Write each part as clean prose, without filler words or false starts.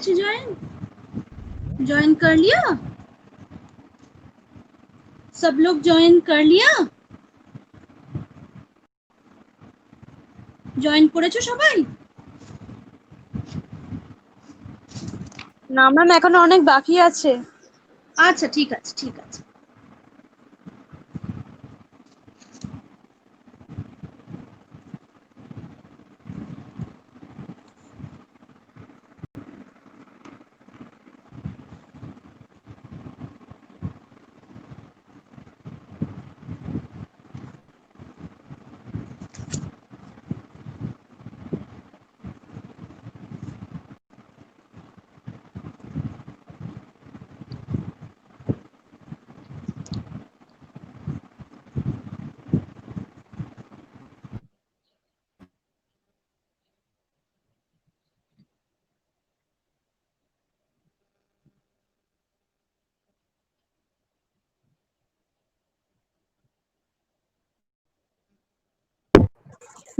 करेছি join कर लिया? सब लोग ज्वाइन कर लिया? জয়েন করেছো সবাই? না ম্যাম, এখনো অনেক বাকি আছে। আচ্ছা, ঠিক আছে, ঠিক আছে।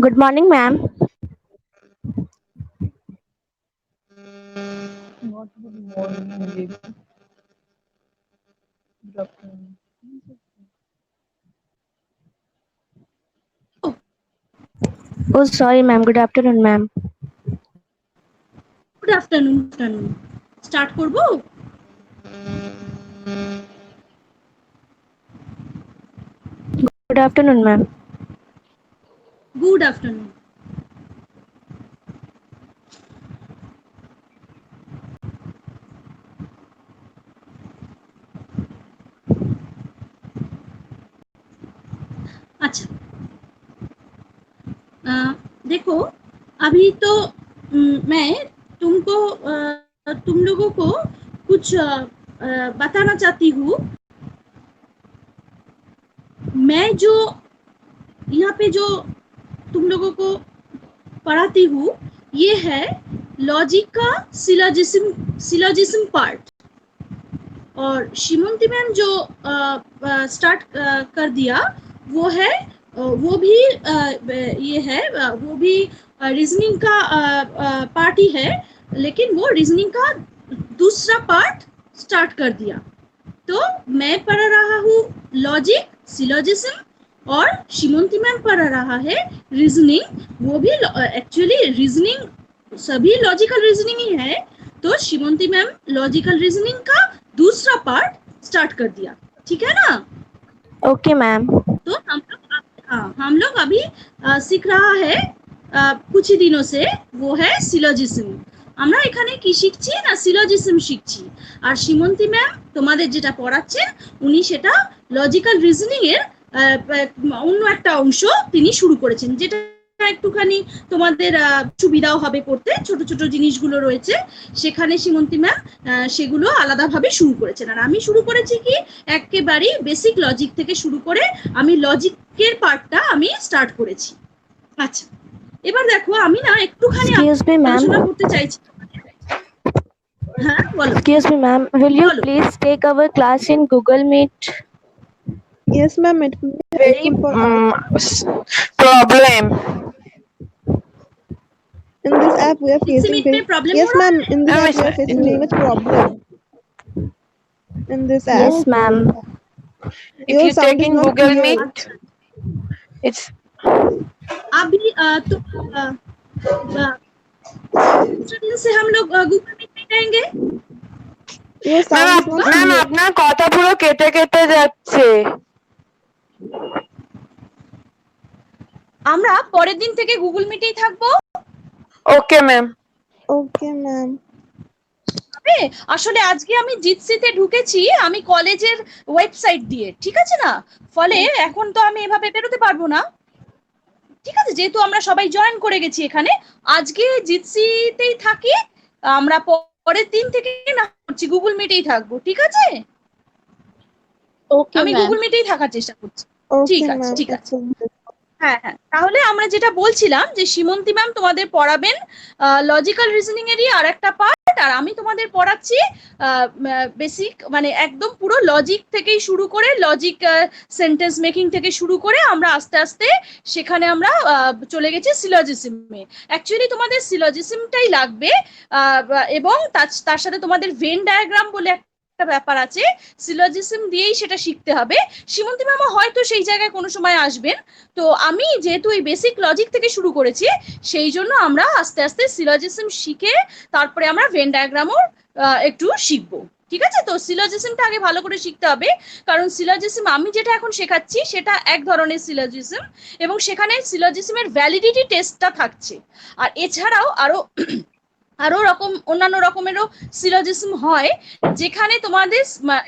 Good morning, ma'am. Not good morning, good afternoon. Oh, sorry, ma'am. Good afternoon, ma'am. Good afternoon, start করব? Good afternoon, ma'am. Good afternoon. अच्छा, देखो अभी तो मैं तुम लोगों को कुछ बताना चाहती हूँ। मैं जो यहाँ पे जो तुम लोगों को पढ़ाती हूँ, ये है लॉजिक का सिलोजिज्म पार्ट। और शिमंती मैम जो स्टार्ट कर दिया वो है, वो भी ये है, वो भी रीजनिंग का पार्ट ही है, लेकिन वो रीजनिंग का दूसरा पार्ट स्टार्ट कर दिया। तो मैं पढ़ा रहा हूँ लॉजिक, सिलोजिज्म, और शिमंती मैम पढ़ा रहा है रीजनिंग। वो भी एक्चुअली रीजनिंग सभी लॉजिकल रीजनिंग ही है, तो शिमंती मैम लॉजिकल रीजनिंग का दूसरा पार्ट स्टार्ट कर दिया। ठीक है ना? Okay, ma'am. तो हम लोग अभी सीख रहा है कुछ ही दिनों से, वो है সিলোজিজম। আমরা এখানে কি শিখছি না, সিলোজিজম শিখছি। আর শিমন্তি ম্যাম তোমাদের যেটা পড়াচ্ছেন, উনি সেটা লজিক্যাল রিজনিং এর অন্য একটা অংশ তিনি শুরু করেছেন, যেটা একটুখানি তোমাদের সুবিধাও হবে পড়তে। ছোট ছোট জিনিসগুলো রয়েছে সেখানে শিমন্তি ম্যাম সেগুলো আলাদাভাবে শুরু করেছেন। আর আমি শুরু করেছি কি একেবারে বেসিক লজিক থেকে শুরু করে আমি লজিকের পার্টটা আমি স্টার্ট করেছি। আচ্ছা, এবার দেখো আমি না একটুখানি Excuse me, ma'am. আলোচনা করতে চাইছি। হ্যাঁ বলো। Excuse me, ma'am. Will you Follow. please take our class in Google Meet? Yes, ma'am. It will be Very helpful for us. problem. In this app, we are Dixie facing. Meet में problem Yes, हो रहा ma'am. है? In this No, app, it's we are fine. facing very much problem. In this app, Yes, ma'am. If your you're sound is taking not Google clear. Meet, it's अभी तो दूसरे दिन से हम लोग गूगल मीट में जाएंगे। Your sound is not ma'am clear. আপনার কথা পুরো কেটে কেটে যাচ্ছে। আমরা পরের দিন থেকে গুগল মিটেই থাকবো। Okay ma'am. Okay, ma'am. আসলে আজকে আমি জিতসিতে ঢুকেছি, আমি কলেজের ওয়েবসাইট দিয়ে, ঠিক আছে না? ফলে এখন তো আমি এভাবে বেরোতে পারবো না। ঠিক আছে, যেহেতু আমরা সবাই জয়েন করে গেছি এখানে, আজকে জিতসিতেই থাকি। আমরা পরের দিন থেকে না করছি গুগল মিটেই থাকবো, ঠিক আছে? ওকে আমি ম্যাম। গুগল মিটেই থাকার চেষ্টা করছি। Okay, ঠিক আছে, ma'am. ঠিক That আছে। will be হ্যাঁ হ্যাঁ, তাহলে আমরা যেটা বলছিলাম যে সীমন্তী ম্যাম তোমাদের পড়াবেন লজিক্যাল রিজনিং এরই আর একটা পার্ট, আর আমি তোমাদের পড়াচ্ছি বেসিক, মানে একদম পুরো লজিক থেকেই শুরু করে, লজিক সেন্টেন্স মেকিং থেকে শুরু করে আমরা আস্তে আস্তে সেখানে আমরা চলে গেছি সিলজিসিমে। অ্যাকচুয়ালি তোমাদের সিলজিসিমটাই লাগবে, এবং তার সাথে তোমাদের ভেন ডায়াগ্রাম বলে একটা ব্যাপার আছে, সিলজিসিম দিয়েই সেটা শিখতে হবে। সীমন্তী ম্যামও হয়তো সেই জায়গায় কোনো সময় আসবেন। তো আমি যেহেতু এই বেসিক লজিক থেকে শুরু করেছি, সেই জন্য আমরা আস্তে আস্তে সিলজিসম শিখে তারপরে আমরা ভেন ডায়াগ্রামও একটু শিখবো। ঠিক আছে, তো সিলজিসমটা আগে ভালো করে শিখতে হবে, কারণ সিলজিসম আমি যেটা এখন শেখাচ্ছি সেটা এক ধরনের সিলজিসম, এবং সেখানে সিলজিসমের ভ্যালিডিটি টেস্টটা থাকছে। আর এছাড়াও আরো অন্যান্য রকমেরও সিলজিসম হয়, যেখানে তোমাদের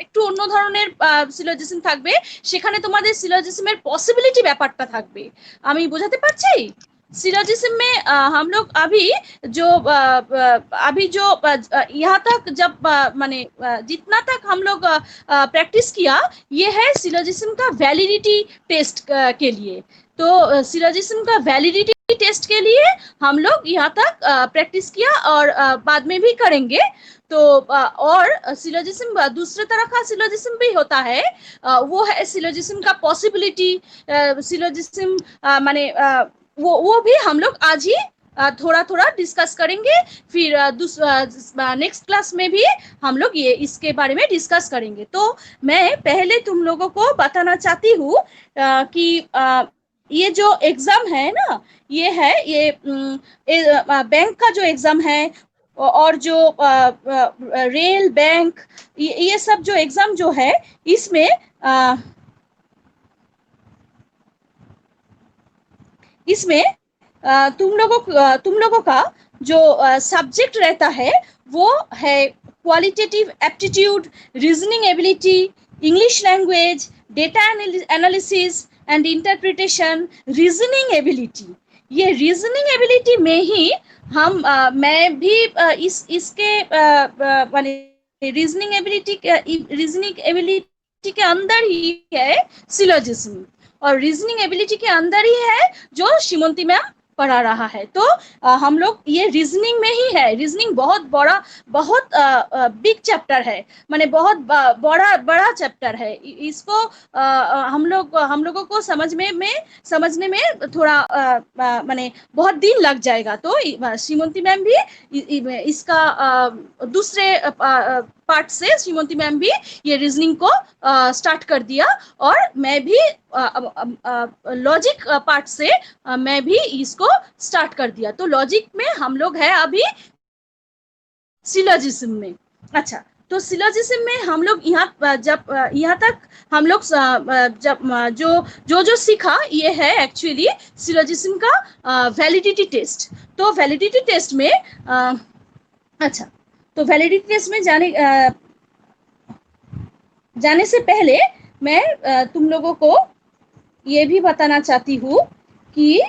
একটু অন্য ধরনের সিলজিসম থাকবে, সেখানে তোমাদের সিলজিসমের पॉसिबिलिटी ব্যাপারটা থাকবে। আমি বোঝাতে পারছি? सिलोजिज्म में हम लोग अभी जो यहाँ तक जब माने जितना तक हम लोग प्रैक्टिस किया, ये है सिलोजिज्म का वैलिडिटी टेस्ट के लिए। तो सिलोजिज्म का वैलिडिटी टेस्ट के लिए हम लोग यहाँ तक प्रैक्टिस किया, और बाद में भी करेंगे। तो और सिलोजिज्म दूसरे तरह का सिलोजिज्म भी होता है, वो है सिलोजिज्म का पॉसिबिलिटी सिलोजिज्म, माने वो भी हम लोग आज ही थोड़ा थोड़ा डिस्कस करेंगे। फिर नेक्स्ट क्लास में भी हम लोग ये इसके बारे में डिस्कस करेंगे। तो मैं पहले तुम लोगों को बताना चाहती हूँ कि ये जो एग्जाम है ना, ये है बैंक का जो एग्जाम है, और जो रेल बैंक ये सब जो एग्जाम जो है, इसमें तुम लोगों का जो सब्जेक्ट रहता है वो है qualitative aptitude, reasoning ability, English language, data analysis and interpretation, reasoning ability. ये रीजनिंग एबिलिटी में ही मैं भी इसके माने रीजनिंग एबिलिटी के अंदर ही है सिलोजिज्म, और रीजनिंग एबिलिटी के अंदर ही है जो श्रीमंती मैम पढ़ा रहा है। तो हम लोग ये रीजनिंग में ही है। रीजनिंग बहुत बड़ा, बहुत बिग चैप्टर है, माने बहुत बड़ा चैप्टर है। इसको हम लोगों को समझने में थोड़ा माने बहुत दिन लग जाएगा। तो श्रीमंती मैम भी इसका दूसरे पार्ट से श्रीमंती मैम भी ये रीजनिंग को स्टार्ट कर दिया, और मैं भी लॉजिक पार्ट से मैं भी इसको स्टार्ट कर दिया। तो लॉजिक में हम लोग है अभी सिलोजिज्म में। अच्छा, तो सिलोजिज्म में हम लोग यहाँ तक हम लोग जब जो सीखा, ये है एक्चुअली सिलोजिज्म का वैलिडिटी टेस्ट। तो वैलिडिटी टेस्ट में अच्छा, तो वैलिडिटी टेस्ट में जाने से पहले मैं तुम लोगों को ये भी बताना चाहती हूँ कि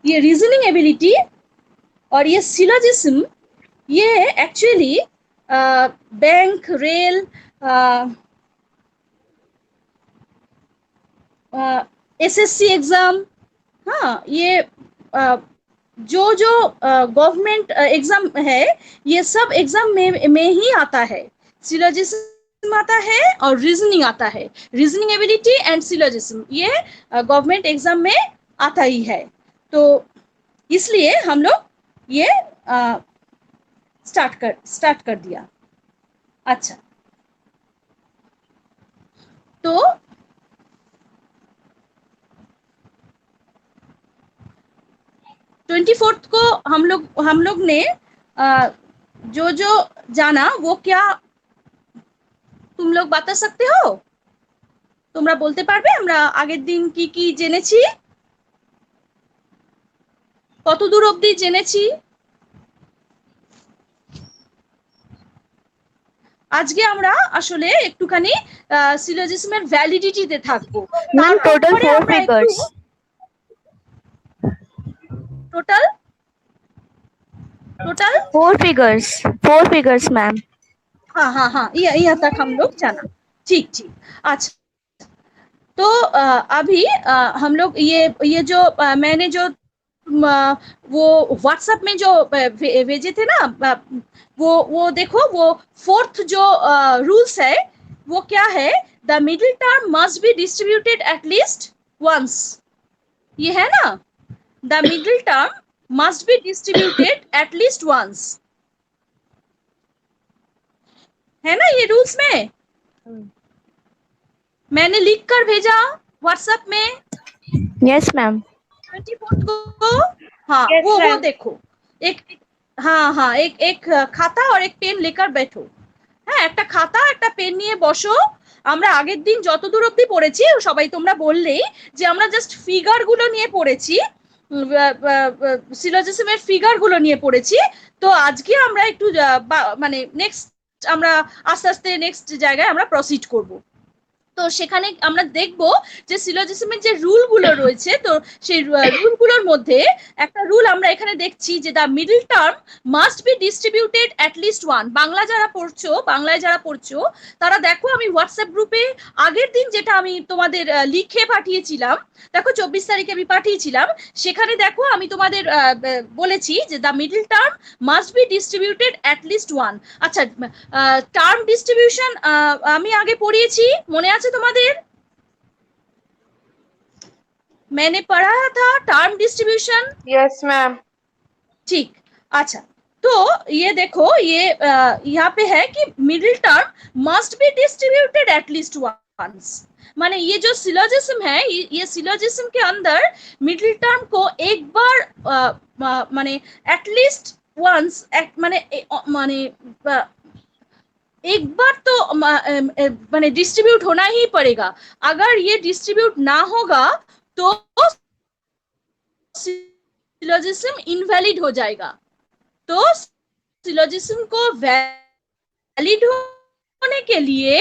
ये रीजनिंग एबिलिटी और ये सिलोजिज्म, ये actually bank, rail, SSC exam, हाँ, ये जो गवर्नमेंट एग्जाम है, ये सब एग्जाम में ही आता है। सिलोजिज्म आता है और रीजनिंग आता है। रीजनिंग एबिलिटी एंड सिलोजिज्म ये गवर्नमेंट एग्जाम में आता ही है। तो इसलिए हम लोग ये स्टार्ट कर दिया। अच्छा, तो 24 को हम लोग ने जो जाना वो क्या तुम लोग बता सकते हो? তোমরা বলতে পারবে আমরা আগের দিন কি জেনেছি, কত দূর অবধি জেনেছি? আজকে আমরা আসলে একটুখানি সিলোজিজমের ভ্যালিডিটিতে থাকবো। Ma'am total 4 figures. Total 4 figures ma'am. हाँ, यहाँ तक हम लोग जाना। ठीक। अच्छा, तो अभी हम लोग ये जो मैंने जो वो व्हाट्सएप में जो भेजे थे ना, वो देखो, वो फोर्थ जो रूल्स है वो क्या है? The middle term must be distributed at least once. ये है ना, the middle term must be distributed at least once, है ना ये रूल्स में? मैंने लिख कर भेजा व्हाट्सएप में Yes, ma'am. 24 को। हाँ Yes, वो ma'am. देखो, हाँ एक खाता और एक পেন लेकर बैठো। হ্যাঁ, একটা খাতা একটা পেন নিয়ে বসো। আমরা আগের দিন যতদূর অবধি পড়েছি সবাই তোমরা বললেই যে আমরা জাস্ট ফিগার গুলো নিয়ে পড়েছি, সিলোজিজমের ফিগার গুলো নিয়ে পড়েছি। তো আজকে আমরা একটু মানে নেক্সট আমরা আস্তে আস্তে নেক্সট জায়গায় আমরা প্রসিড করব। তো সেখানে আমরা দেখব যে সিলোজিজমের যে রুলগুলো রয়েছে, তো সেই রুলগুলোর মধ্যে একটা রুল আমরা এখানে দেখছি যে the middle term must be distributed at least one. বাংলায় যারা পড়ছো তারা দেখো, আমি হোয়াটসঅ্যাপ গ্রুপে আগের দিন যেটা আমি তোমাদের লিখে পাঠিয়েছিলাম, দেখো 24 তারিখে আমি পাঠিয়েছিলাম, সেখানে দেখো আমি তোমাদের বলেছি যে the middle term must be distributed at least one. আচ্ছা, টার্ম ডিস্ট্রিবিউশন আমি আগে পড়িয়েছি, মনে আছে তোমাদের? मैंने पढ़ाया था टर्म डिस्ट्रीब्यूशन। Yes, ma'am. ठीक, अच्छा, तो ये देखो, ये यहाँ पे है कि middle term must be distributed at least once. माने ये जो सिलोजिज्म है, ये सिलोजिज्म के अंदर मिडिल टर्म को एक बार माने एटलीस्ट वंस, माने एक बार तो माने डिस्ट्रीब्यूट होना ही पड़ेगा। अगर ये डिस्ट्रीब्यूट ना होगा तो सिलोजिज्म इनवैलिड हो जाएगा। तो सिलोजिज्म को वैलिड होने के लिए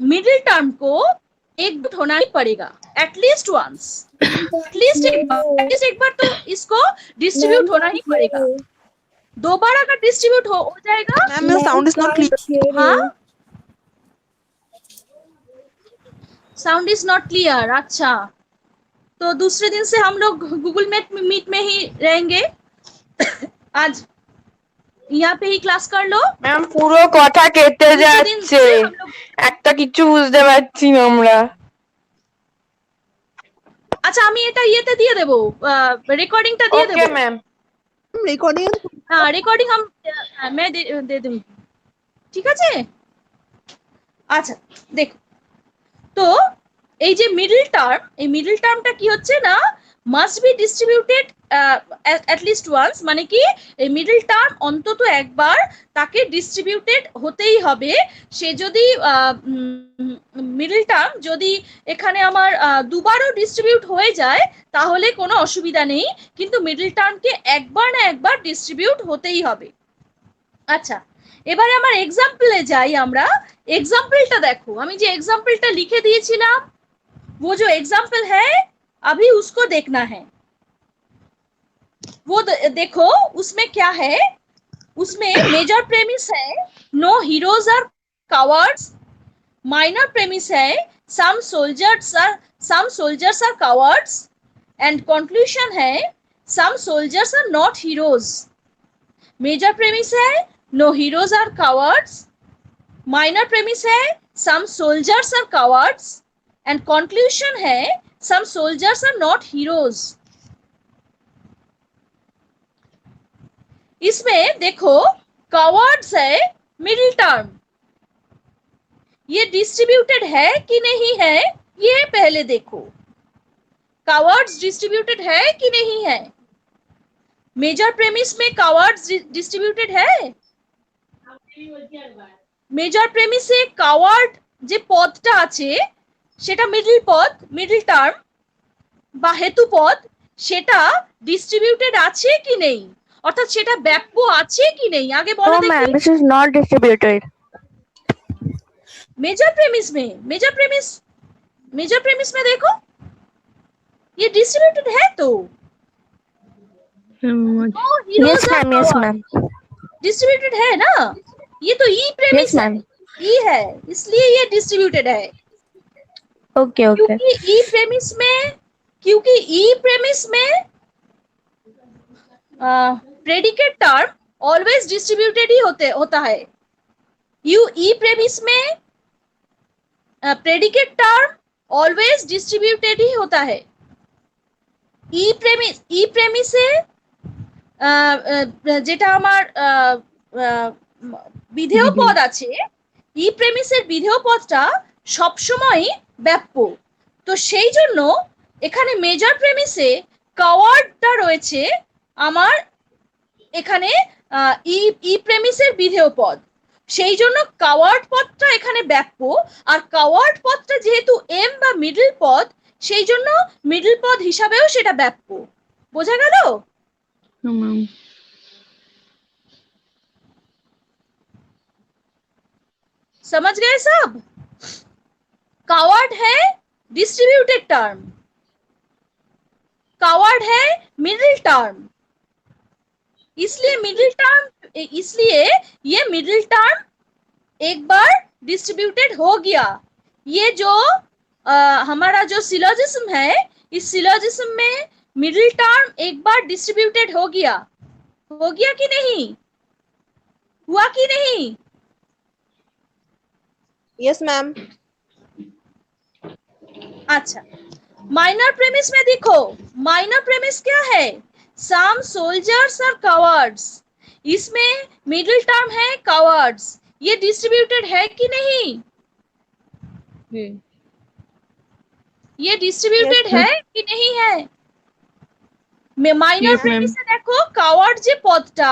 मिडिल टर्म को एक बार होना ही पड़ेगा, एटलीस्ट वंस, एटलीस्ट एक बार तो इसको डिस्ट्रीब्यूट होना ही पड़ेगा। दो बार अगर डिस्ट्रीब्यूट हो जाएगा। Ma'am, your sound is not clear. हाँ, साउंड इज नॉट क्लियर। अच्छा, तो दूसरे दिन से हम लोग गूगल मीट में ही रहेंगे। आज यहाँ पे ही क्लास कर लो। ম্যাম পুরো কথা কেটে दूसरे दिन যাচ্ছে, से हम लोग, একটা কিছু বুঝতে পারছি না আমরা। আচ্ছা আমি এটা ইয়েতে দিয়ে দেবো, রেকর্ডিংটা দিয়ে ওকে দেবো। ম্যাম। Recording. हाँ, रिकॉर्डिंग हम मैं दे दूंगी, ঠিক আছে? আচ্ছা দেখো, তো এই যে মিডল টার্ম, এই মিডল টার্মটা কি হচ্ছে না, must be distributed at least once, মানে কি এই মিডল টার্ম অন্তত একবার তাকে ডিস্ট্রিবিউটেড হতেই হবে। সে যদি মিডল টার্ম যদি এখানে আমার দুবারও ডিস্ট্রিবিউট হয়ে যায় তাহলে কোনো অসুবিধা নেই, কিন্তু মিডল টার্মকে একবার না একবার ডিস্ট্রিবিউট হতেই হবে। আচ্ছা, এবারে আমার এক্সাম্পলে যাই আমরা। एग्जाम्पलটা देखो, আমি যে एग्जाम्पलটা लिखे दिएছিলাম, वो जो एग्जाम्पल है अभी उसको देखना है। वो देखो उसमें क्या है, उसमें मेजर प्रेमिस है no heroes are cowards, minor premise है some soldiers are cowards, and conclusion है some soldiers are not heroes। Major premise है no heroes are cowards, minor premise है some soldiers are cowards, and conclusion है some soldiers are not heroes। इसमें देखो cowards है middle term, ये distributed है कि नहीं है, ये पहले देखो। cowards डिस्ट्रीब्यूटेड है कि नहीं है? मेजर प्रेमिस में cowards डिस्ट्रीब्यूटेड है? মেজর প্রেমিসে কাওয়ার্ড যে পদটা আছে সেটা মিডল পদ, মিডল টার্ম বা হেতু পদ, সেটা ডিস্ট্রিবিউটেড আছে কি নেই, অর্থাৎ সেটা ব্যাপ্য আছে কি নেই, আগে বলো No, দেখি। ma'am, this is not distributed. Major premise में देखो ये डिस्ट्रीब्यूटेड है तो Yes, ma'am. Yes, ma'am. Distributed है ना, ये तो ई प्रेमिस Yes, ma'am. ई है, इसलिए ये डिस्ट्रीब्यूटेड है। Okay, okay. क्योंकि ई प्रेमिस में प्रेडिकेट टर्म ऑलवेज डिस्ट्रीब्यूटेड ही होता है। ई प्रेमिस में प्रेडिकेट टर्म ऑलवेज डिस्ट्रीब्यूटेड ही होता है। ई प्रेमिसे যেটা আমার বিধেয় পদ আছে, ই প্রেমিসের বিধেয় পদটা সবসময় ব্যাপ্য। তো সেই জন্য এখানে মেজর প্রেমিসে কাওয়ার্ডটা রয়েছে আমার এখানে ই প্রেমিসের বিধেয় পদ, সেই জন্য কাওয়ার্ড পদটা এখানে ব্যাপ্য। আর কাওয়ার্ড পদটা যেহেতু এম বা মিডল পদ, সেই জন্য মিডল পদ হিসাবেও সেটা ব্যাপ্য। বোঝা গেল? समझ गए सब? कावर्ड है डिस्ट्रीब्यूटेड टर्म, कावर्ड है मिडिल टर्म, इसलिए ये मिडिल टर्म एक बार डिस्ट्रीब्यूटेड हो गया। ये जो हमारा जो सिलोजिज्म है, इस सिलोजिज्म में मिडिल टर्म एक बार डिस्ट्रीब्यूटेड हो गया कि नहीं? हुआ कि नहीं? Yes, ma'am. अच्छा, माइनर प्रेमिस में देखो, माइनर प्रेमिस क्या है? सम सोल्जर्स आर कावर्ड्स, इसमें मिडिल टर्म है कावर्ड्स, ये डिस्ट्रीब्यूटेड है कि नहीं? ये डिस्ट्रीब्यूटेड है कि नहीं है? মাইনর প্রেমিসে দেখো কাওয়ার্ড যে পদটা,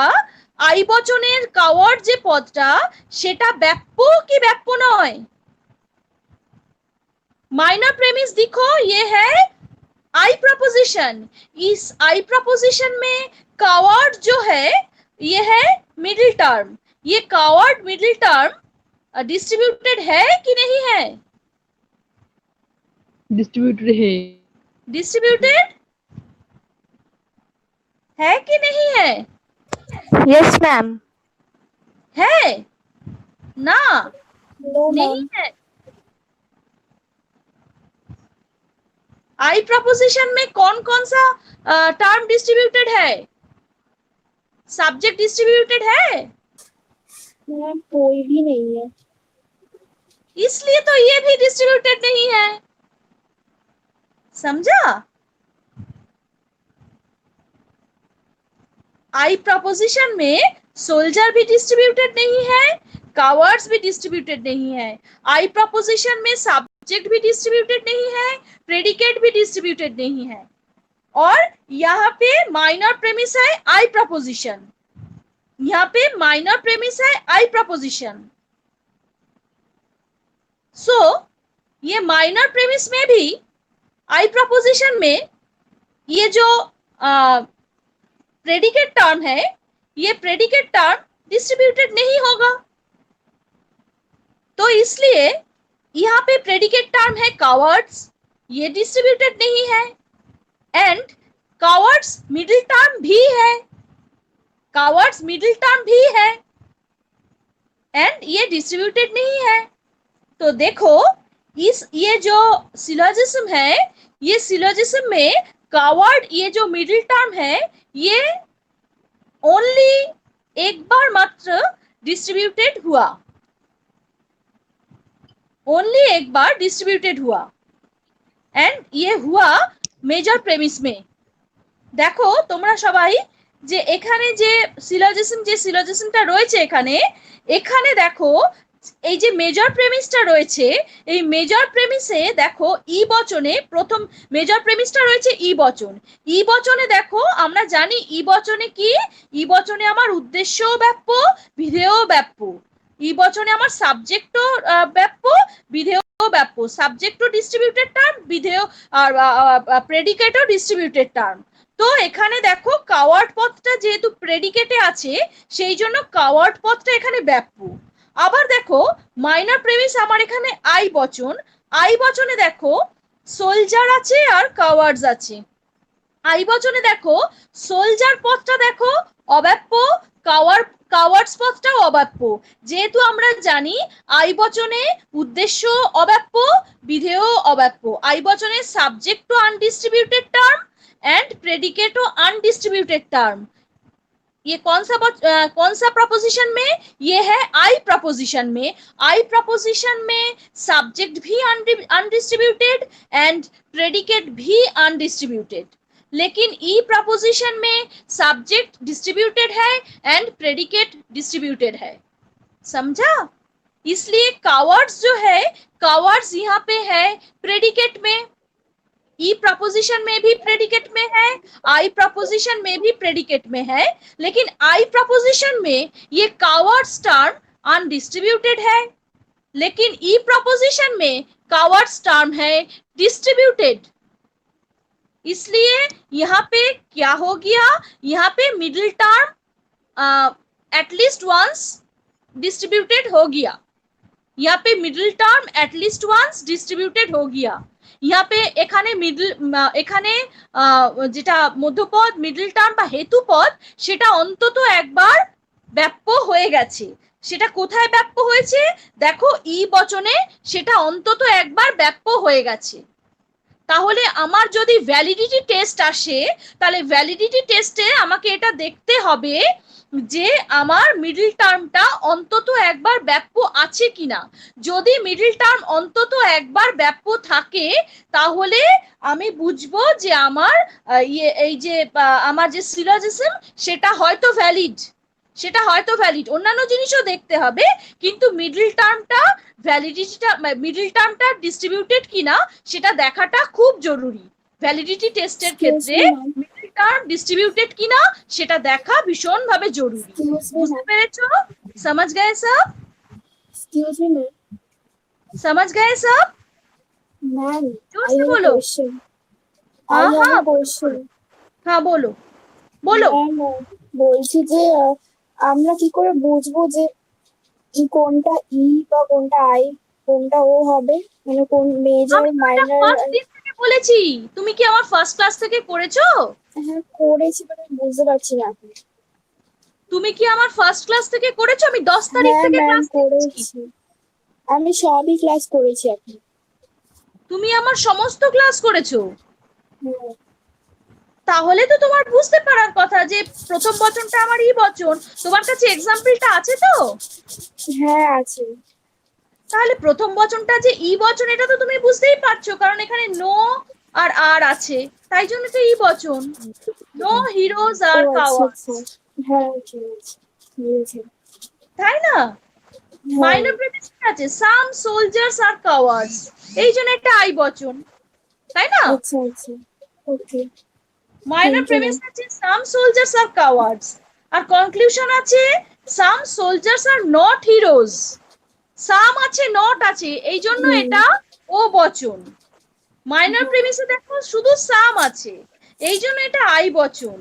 আই বচনের কাওয়ার্ড যে পদটা, সেটা ব্যাপ্য কি ব্যাপ্য নয়? माइनर प्रेमिस देखो, ये है आई प्रपोजिशन। इस आई प्रपोजिशन में कावर्ड जो है ये है मिडिल टर्म। ये कावर्ड मिडिल टर्म डिस्ट्रीब्यूटेड है कि नहीं है? डिस्ट्रीब्यूटेड है। डिस्ट्रीब्यूटेड है कि नहीं है? Yes, ma'am. है ना? No, नहीं ma'am. है। आई प्रपोजिशन में कौन कौन सा टर्म डिस्ट्रीब्यूटेड है? सब्जेक्ट डिस्ट्रीब्यूटेड है, मैम कोई भी नहीं है। इसलिए तो ये भी डिस्ट्रीब्यूटेड नहीं है। समझा? आई प्रपोजिशन में सोल्जर भी डिस्ट्रीब्यूटेड नहीं है, कावर्ड्स भी डिस्ट्रीब्यूटेड नहीं है। आई प्रपोजिशन में सब्जेक्ट भी डिस्ट्रीब्यूटेड नहीं है, प्रेडिकेट भी डिस्ट्रीब्यूटेड नहीं है। और यहाँ पे माइनर प्रेमिस है आई प्रपोजिशन, यहाँ पे माइनर प्रेमिस है आई प्रपोजिशन। सो ये माइनर प्रेमिस में भी आई प्रपोजिशन में ये जो प्रेडिकेट टर्म है, ये प्रेडिकेट टर्म डिस्ट्रीब्यूटेड नहीं होगा। तो इसलिए यहाँ पे प्रेडिकेट टर्म है कावर्ड्स, ये डिस्ट्रीब्यूटेड नहीं है। एंड कावर्ड्स मिडिल टर्म भी है, कावर्ड्स मिडिल टर्म भी है, एंड ये डिस्ट्रीब्यूटेड नहीं है। तो देखो ये जो सिलोजिज्म है, ये सिलोजिज्म में कावर्ड ये जो मिडिल टर्म है, ये ओनली एक बार मात्र डिस्ट्रीब्यूटेड हुआ, ओनली एक बार डिस्ट्रीब्यूटेड हुआ। एंड ये हुआ मेजर प्रेमिस में। देखो তোমরা সবাই যে এখানে যে সিলোজিজমটা রয়েছে এখানে দেখো এই যে মেজর প্রেমিসটা রয়েছে, এই মেজর প্রেমিসে দেখো ই বচনে প্রথম মেজর প্রেমিসটা রয়েছে ই বচন। ই বচনে দেখো আমরা জানি ই বচনে কি, ই বচনে আমার উদ্দেশ্যও ব্যাপ্য, বিধেয়ও ব্যাপ্য। ই বচনে আমার সাবজেক্টও ব্যাপ্য, বিধেয়ও ব্যাপ্য। সাবজেক্টও ডিস্ট্রিবিউটেড টার্ম, বিধেয় আর প্রেডিকেটও ডিস্ট্রিবিউটেড টার্ম। তো এখানে দেখো কাওয়ার্ড পদটা যেহেতু প্রেডিকেটে আছে, সেই জন্য কাওয়ার্ড পদটা এখানে ব্যাপ্য। আবার দেখো মাইনর প্রেমিস আমার এখানে আই বচন, আই বচনে দেখো সোলজার আছে আর কাওয়ার্ডস আছে। আই বচনে দেখো সোলজার পদটা দেখো অব্যাপ্য, কাওয়ার্ডস পদটাও অব্যাপ্য, যেহেতু আমরা জানি আই বচনে উদ্দেশ্য অব্যাপ্য, বিধেয় অব্যাপ্য। আই বচনে subject to undistributed term and predicate undistributed term. ये कौन सा प्रपोजिशन में? ये है आई प्रपोजिशन में। आई प्रपोजिशन में सब्जेक्ट भी अनडिस्ट्रीब्यूटेड एंड प्रेडिकेट भी अनडिस्ट्रीब्यूटेड, लेकिन ई प्रपोजिशन में सब्जेक्ट डिस्ट्रीब्यूटेड है एंड प्रेडिकेट डिस्ट्रीब्यूटेड है। समझा? इसलिए कावर्ड्स जो है, कावर्ड्स यहाँ पे है प्रेडिकेट में, ई प्रपोजिशन में भी प्रेडिकेट में है, आई प्रपोजिशन में भी प्रेडिकेट में है, लेकिन आई प्रपोजिशन में ये कावर्ड्स टर्म अनडिस्ट्रीब्यूटेड है, लेकिन ई प्रपोजिशन में कावर्ड्स टर्म है डिस्ट्रीब्यूटेड। इसलिए यहाँ पे क्या हो गया, यहाँ पे middle term at least once distributed हो गया, यहाँ पे middle term at least once distributed हो गया। यहाँ पे এখানে মিডল, এখানে যেটা মধ্যপদ মিডল টার্ম বা হেতুপদ সেটা অন্তত একবার ব্যাপ্য হয়ে গেছে। সেটা কোথায় ব্যাপ্য হয়েছে? দেখো ই বচনে সেটা অন্তত একবার ব্যাপ্য হয়ে গেছে। তাহলে আমার যদি ভ্যালিডিটি টেস্ট আসে, তাহলে ভ্যালিডিটি টেস্টে আমাকে এটা দেখতে হবে যে আমার মিডল টার্মটা অন্তত একবার ব্যাপ্য আছে কিনা। যদি মিডল টার্ম অন্তত একবার ব্যাপ্য থাকে তাহলে আমি বুঝবো যে আমার এই যে আমার যে সিলোজিজম সেটা হয়তো ভ্যালিড, সেটা হয়তো ভ্যালিড। অন্যান্য জিনিসও দেখতে হবে, কিন্তু মিডল টার্মটা ভ্যালিডিটিটা, মিডল টার্মটা ডিস্ট্রিবিউটেড কিনা সেটা দেখাটা খুব জরুরি। ভ্যালিডিটি টেস্টের ক্ষেত্রে মিডল টার্ম ডিস্ট্রিবিউটেড কিনা সেটা দেখা ভীষণ ভাবে জরুরি। বুঝতে পেরেছো? समझ गए सब? Excuse me, ma'am. समझ गए सब? Ma'am, जोर I से have a बोलो। question. हाँ, I have हाँ, a question. हाँ बोलो बोलो। Ma'am, বলছি যে আমরা কি করে বুঝবো যে কোনটা ই বা কোনটা আই, কোনটা ও হবে, মানে কোন মেজর মাইনর? ফার্স্ট দিন থেকে বলেছি, তুমি কি আমার ফার্স্ট ক্লাস থেকে করেছো? হ্যাঁ করেছি, বাট আমি বুঝতে পারছি না এখন। তুমি কি আমার ফার্স্ট ক্লাস থেকে করেছো? আমি 10 তারিখ হ্যাঁ থেকে ম্যাম ক্লাস করেছি। করেছি, আমি সবই ক্লাস করেছি এখন। তুমি আমার সমস্ত ক্লাস করেছো, হ্যাঁ তাহলে তো তোমার বুঝতে পারার কথা যে প্রথম বচনটা আমার ই বচন। তোমার কাছে এক্সাম্পলটা আছে তো? হ্যাঁ আছে। তাহলে প্রথম বচনটা যে ই বচন এটা তো তুমি বুঝতেই পারছো, কারণ এখানে নো আর আর আছে, তাই জন্য তো ই বচন। নো হিরোজ আর ও আচ্ছা কাওয়ার্ডস, আচ্ছা, হ্যাঁ ঠিক আছে বুঝেছি। তাই না? মাইনর প্রেমিস আছে সাম সোলজার্স আর কাওয়ার্ডস, এই জন্য একটা আই বচন, তাই না? আচ্ছা আচ্ছা ওকে। মাইনর প্রেমিস আছে সাম সোলজার্স আর কাওয়ার্ডস, আর কনক্লুশন আছে সাম সোলজার্স আর নট হিরোজ। সাম আছে নট আছে, এই জন্য এটা ও বচন। মাইনর প্রেমিসে দেখো শুধু সাম আছে, এই জন্য এটা আই বচন।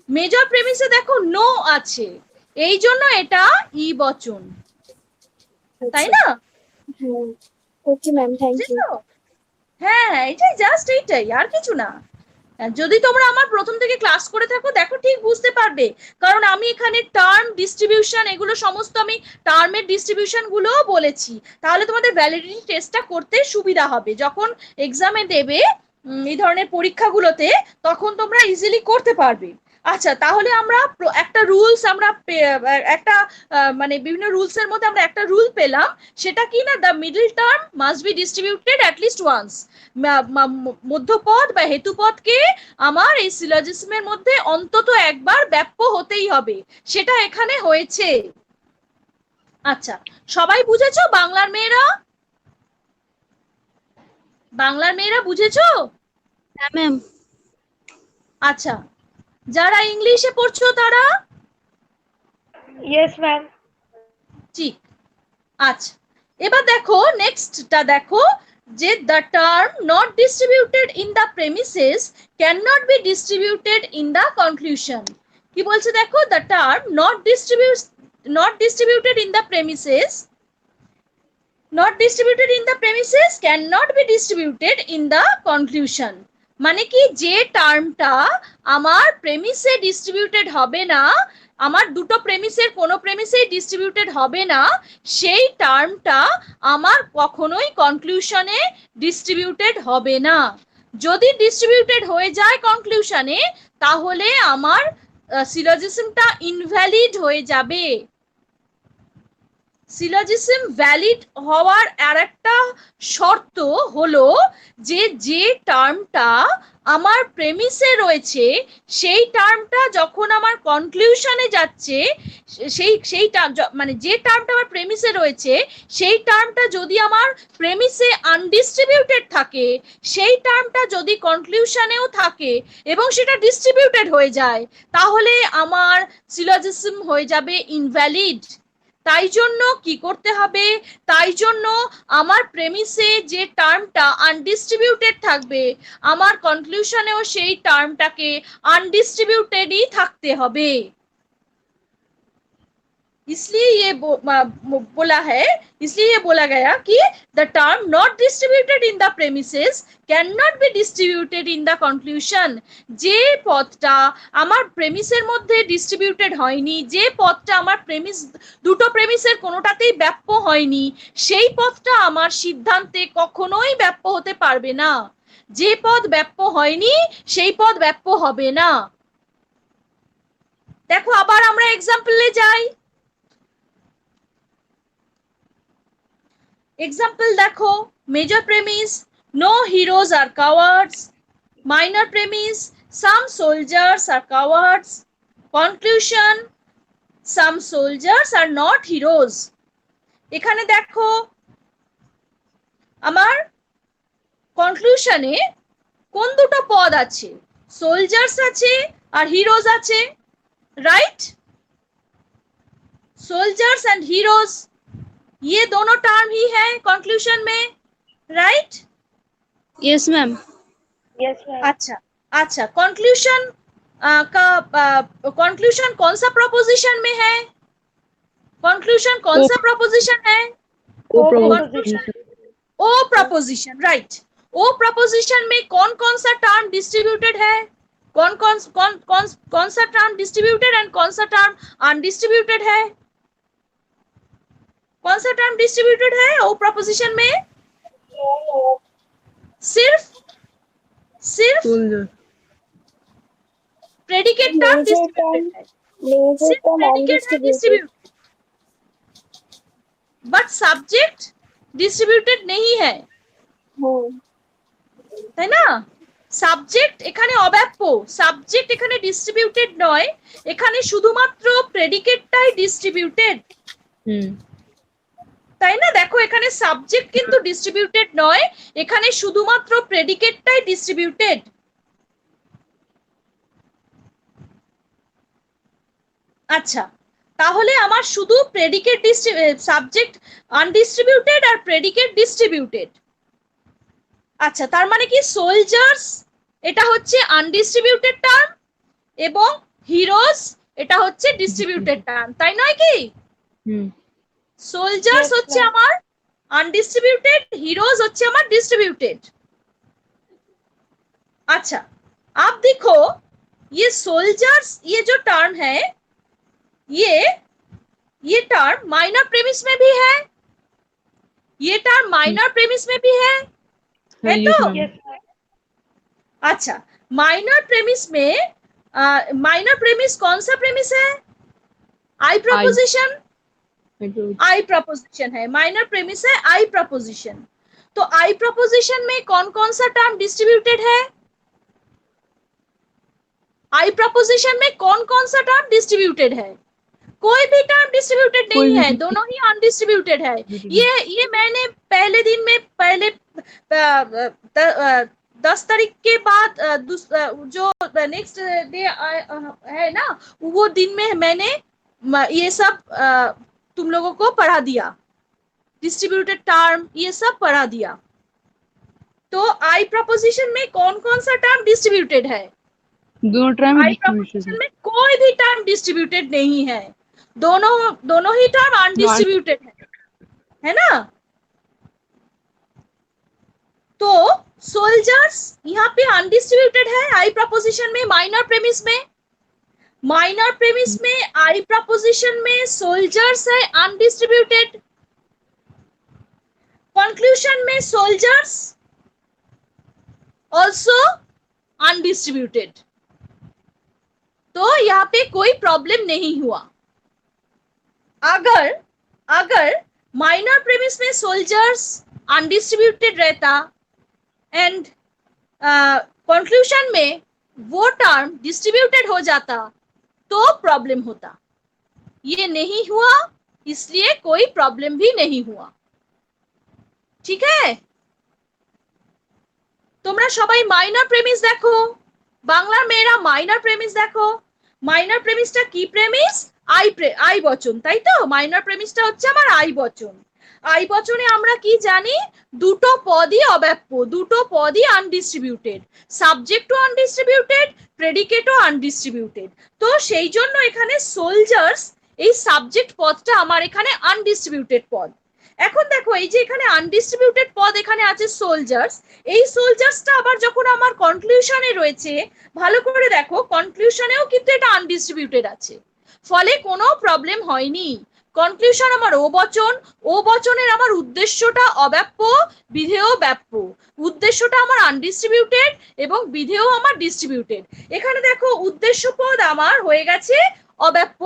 মেজর প্রেমিসে দেখো নো আছে, এই জন্য এটা ই বচন, তাই না? হ্যাঁ ওকে ম্যাম, থ্যাংক ইউ। বুঝেছো? হ্যাঁ এটাই, জাস্ট এইটাই, আর কিছু না। যদি তোমরা আমার প্রথম থেকে ক্লাস করে থাকো দেখো ঠিক বুঝতে পারবে, কারণ আমি এখানে টার্ম ডিস্ট্রিবিউশন এগুলো সমস্ত আমি টার্মের ডিস্ট্রিবিউশন গুলোও বলেছি। তাহলে তোমাদের ভ্যালিডিটি টেস্টটা করতে সুবিধা হবে, যখন এক্সামে দেবে এই ধরনের পরীক্ষাগুলোতে, তখন তোমরা ইজিলি করতে পারবে। আচ্ছা তাহলে আমরা একটা রুলস, আমরা একটা মানে বিভিন্ন রুলস এর মধ্যে আমরা একটা রুল পেলাম, সেটা কি না, the middle term must be distributed at least once. মধ্যপদ বা হেতুপদকে আমার এই সিলোজিজমের মধ্যে অন্তত একবার ব্যাপ্য হতেই হবে, সেটা এখানে হয়েছে। আচ্ছা সবাই বুঝেছো? বাংলার মেয়েরা, বাংলার মেয়েরা বুঝেছো? হ্যাঁ ম্যাম। আচ্ছা যারা ইংলিশে পড়ছো তারা? Yes ma'am. ঠিক। আচ্ছা এবার দেখো নেক্সটটা দেখো, যে the term not distributed in the premises can not be distributed in the conclusion. কি বলছে দেখো, the term not distributed in the premises, not distributed in the premises cannot be distributed in the conclusion. মানে কি যে টার্মটা আমার প্রেমিসে distributed হবে না, আমার দুটো প্রেমিসের কোনো প্রেমিসেই ডিস্ট্রিবিউটেড হবে না, সেই টার্মটা আমার কখনোই কনক্লুশনে ডিস্ট্রিবিউটেড হবে না। যদি ডিস্ট্রিবিউটেড হয়ে যায় কনক্লুশনে, তাহলে আমার সিলোজিজমটা ইনভ্যালিড হয়ে যাবে। সিলোজিজম ভ্যালিড হওয়ার আরেকটা শর্ত হলো যে যে টার্মটা আমার প্রেমিসে রয়েছে সেই টার্মটা যখন আমার কনক্লুশনে যাচ্ছে, সেই মানে যে টার্মটা আমার প্রেমিসে রয়েছে সেই টার্মটা যদি আমার প্রেমিসে আনডিস্ট্রিবিউটেড থাকে, সেই টার্মটা যদি কনক্লুশনেও থাকে এবং সেটা ডিস্ট্রিবিউটেড হয়ে যায়, তাহলে আমার সিলোজিজম হয়ে যাবে ইনভ্যালিড। তাই জন্য কি করতে হবে, তাই জন্য আমার প্রেমিসে যে টার্মটা আনডিস্ট্রিবিউটেড থাকবে, আমার কনক্লুশনেও সেই টার্মটাকে আনডিস্ট্রিবিউটেডই থাকতে হবে। इसलिए ये बोला गया कि the term not distributed in the premises cannot be distributed in the conclusion। যে পদটা আমার প্রেমিসের মধ্যে ডিস্ট্রিবিউটেড হয়নি, যে পদটা আমার দুটো প্রেমিসের কোনোটাতেই ব্যাপ্য হয়নি, সেই পদটা আমার সিদ্ধান্তে কখনোই ব্যাপ্য হতে পারবে না। যে পদ ব্যাপ্য হয়নি সেই পদ ব্যাপ্য হবে না। দেখো আবার আমরা এক্সাম্পলে যাই। एग्जाम्पल देखो, major premise no heroes are cowards, minor premise some soldiers are cowards, conclusion some soldiers are not heroes। এখানে দেখো আমার কনক্লুশনে কোন দুটো পদ আছে, সোলজার্স আছে আর হিরোজ আছে, রাইট? सोल्जर्स एंड हीरोज ये दोनों टर्म ही है कंक्लूजन में, राइट? Yes ma'am. अच्छा अच्छा, कंक्लूजन का कंक्लूजन कौन सा प्रोपोजिशन में है? कंक्लूजन कौन सा प्रोपोजिशन है? ओ प्रोपोजिशन, राइट। ओ प्रोपोजिशन में कौन कौन सा टर्म डिस्ट्रीब्यूटेड है, कौन सा टर्म डिस्ट्रीब्यूटेड एंड कौन सा टर्म अनडिस्ट्रीब्यूटेड है? कौन सा टर्म डिस्ट्रीब्यूटेड है ओ प्रोपोजिशन में? सिर्फ प्रेडिकेट टर्म डिस्ट्रीब्यूटेड है, सिर्फ प्रेडिकेट है डिस्ट्रीब्यूटेड, बट सब्जेक्ट डिस्ट्रीब्यूटेड नहीं है, তাই না? সাবজেক্ট এখানে অব্যাপ্য, সাবজেক্ট এখানে ডিস্ট্রিবিউটেড নয়, এখানে শুধুমাত্র প্রেডিকেটটাই ডিস্ট্রিবিউটেড, তাই না? দেখো এখানে সাবজেক্ট কিন্তু ডিস্ট্রিবিউটেড নয়, এখানে শুধুমাত্র প্রেডিকেটটাই ডিস্ট্রিবিউটেড। আচ্ছা, তাহলে আমার শুধু প্রেডিকেট সাবজেক্ট আনডিস্ট্রিবিউটেড আর প্রেডিকেট ডিস্ট্রিবিউটেড। আচ্ছা, তার মানে কি সোলজার্স এটা হচ্ছে আনডিস্ট্রিবিউটেড টার্ম এবং হিরোজ এটা হচ্ছে ডিস্ট্রিবিউটেড টার্ম, তাই নয় কি? সোলজার্স হচ্ছে আমার अनडिस्ट्रीब्यूटेड, हीरोज होच्छे हमार डिस्ट्रीब्यूटेड। अच्छा, आप देखो ये सोल्जर्स ये जो टर्म है ये टर्म माइनर प्रेमिस में भी है, ये टर्म माइनर प्रेमिस में भी है तो? अच्छा, माइनर प्रेमिस में माइनर प्रेमिस कौन सा प्रेमिस है? आई प्रपोजिशन, आई प्रपोजिशन है, माइनर प्रेमिस है आई प्रपोजिशन। तो आई प्रपोजिशन में कौन कौन सा टर्म डिस्ट्रीब्यूटेड है? आई प्रपोजिशन में कौन कौन सा टर्म डिस्ट्रीब्यूटेड है? कोई भी टर्म डिस्ट्रीब्यूटेड नहीं है, दोनों ही अनडिस्ट्रीब्यूटेड है। ये मैंने पहले दिन में पहले 10 तारीख के बाद जो नेक्स्ट डे है ना, वो दिन में मैंने ये सब तुम लोगों को पढ़ा दिया, डिस्ट्रीब्यूटेड टर्म ये सब पढ़ा दिया। तो आई प्रपोजिशन में कौन कौन सा टर्म डिस्ट्रीब्यूटेड है? दोनों टर्म आई प्रपोजिशन में कोई भी टर्म डिस्ट्रीब्यूटेड नहीं है, दोनों ही टर्म अनडिस्ट्रीब्यूटेड है ना? तो सोल्जर्स यहाँ पे अनडिस्ट्रीब्यूटेड है आई प्रपोजिशन में, माइनर प्रेमिस में, माइनर प्रेमिस में आई प्रपोजिशन में सोल्जर्स है अनडिस्ट्रीब्यूटेड, कंक्लूजन में सोल्जर्स ऑल्सो अनडिस्ट्रीब्यूटेड। तो यहाँ पे कोई प्रॉब्लम नहीं हुआ। अगर माइनर प्रेमिस में सोल्जर्स अनडिस्ट्रीब्यूटेड रहता एंड कंक्लूजन में वो टर्म डिस्ट्रीब्यूटेड हो जाता तो प्रॉब्लम होता। ये नहीं हुआ, इसलिए कोई प्रॉब्लम भी नहीं हुआ। ठीक है, তোমরা সবাই মাইনর প্রেমিস দেখো, বাংলার মেয়েরা মাইনর প্রেমিস দেখো। মাইনর প্রেমিসটা কি প্রেমিস? আই বচন, তাই তো? মাইনর প্রেমিসটা হচ্ছে আমার আই বচন। আই বচনে আমরা কি জানি? দুটো পদই অব্যাপ্য, দুটো পদই আনডিস্ট্রিবিউটেড, সাবজেক্টও আনডিস্ট্রিবিউটেড, প্রেডিকেটও আনডিস্ট্রিবিউটেড। তো সেই জন্য এখানে সোলজার্স এই সাবজেক্ট পদটা আমার এখানে আনডিস্ট্রিবিউটেড পদ। এখন দেখো এই যে এখানে আনডিস্ট্রিবিউটেড পদ এখানে আছে সোলজার্স, এই সোলজার্সটা আবার যখন আমার কনক্লুশনে রয়েছে, ভালো করে দেখো কনক্লুশনেও কিন্তু এটা আনডিস্ট্রিবিউটেড আছে, ফলে কোনো প্রবলেম হয়নি। কনক্লুশন আমার ও বচন, ও বচনের আমার উদ্দেশ্যটা অব্যাপ্য, বিধেয় ব্যাপ্য। উদ্দেশ্যটা আমার আনডিস্ট্রিবিউটেড এবং বিধেয় আমার ডিস্ট্রিবিউটেড। এখানে দেখো উদ্দেশ্য পদ আমার হয়ে গেছে অব্যাপ্য,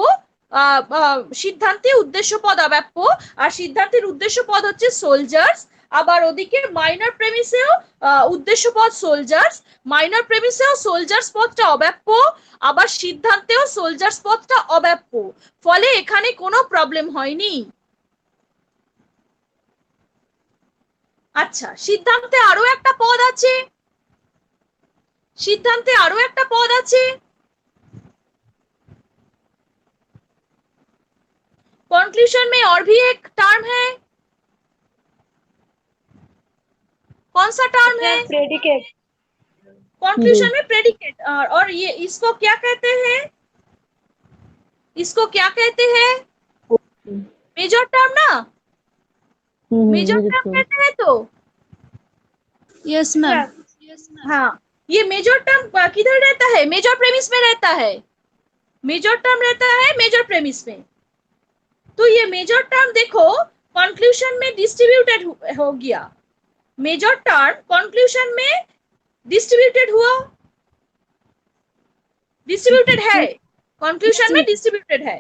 সিদ্ধান্তে উদ্দেশ্য পদ অব্যাপ্য, আর সিদ্ধান্তের উদ্দেশ্য পদ হচ্ছে সোলজার্স। আবার ওদিকে মাইনর প্রেমিসেও উদ্দেশ্য পদ সোলজার্স, মাইনর প্রেমিসেও সোলজার্স পদটা অব্যাপ্য, আবার সিদ্ধান্তেও সোলজার্স পদটা অব্যাপ্য, ফলে এখানে কোনো প্রবলেম হয়নি। আচ্ছা, সিদ্ধান্তে আরো একটা পদ আছে, সিদ্ধান্তে আরো একটা পদ আছে। कंक्लूजन में और भी एक टर्म है, कौन सा टर्म है? प्रेडिकेट। कंक्लूजन में प्रेडिकेट, और ये इसको क्या कहते हैं? इसको क्या कहते हैं? मेजर टर्म ना, मेजर टर्म कहते हैं। तो यस मैम। हाँ, ये मेजर टर्म किधर रहता है? मेजर प्रेमिस में रहता है, मेजर टर्म रहता है मेजर प्रेमिस में। तो ये मेजर टर्म देखो कंक्लूजन में डिस्ट्रीब्यूटेड हो गया, मेजर टर्म कंक्लूजन में डिस्ट्रीब्यूटेड हुआ, डिस्ट्रीब्यूटेड है, कंक्लूजन में डिस्ट्रीब्यूटेड है,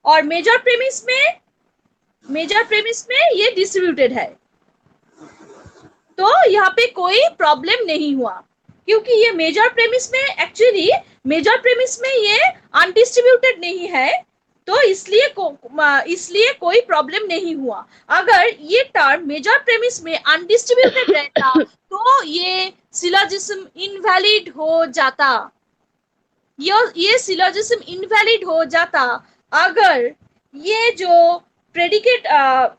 और मेजर प्रेमिस में ये डिस्ट्रीब्यूटेड है। तो यहाँ पे कोई प्रॉब्लम नहीं हुआ, क्योंकि ये मेजर प्रेमिस में एक्चुअली मेजर प्रेमिस में ये अनडिस्ट्रीब्यूटेड नहीं है, तो इसलिए कोई प्रॉब्लम नहीं हुआ। अगर ये टर्म मेजर प्रेमिस में अनडिस्ट्रीब्यूटेड रहता तो ये सिलोजिज्म इनवैलिड हो जाता, ये सिलोजिज्म इनवैलिड हो जाता अगर ये जो प्रेडिकेट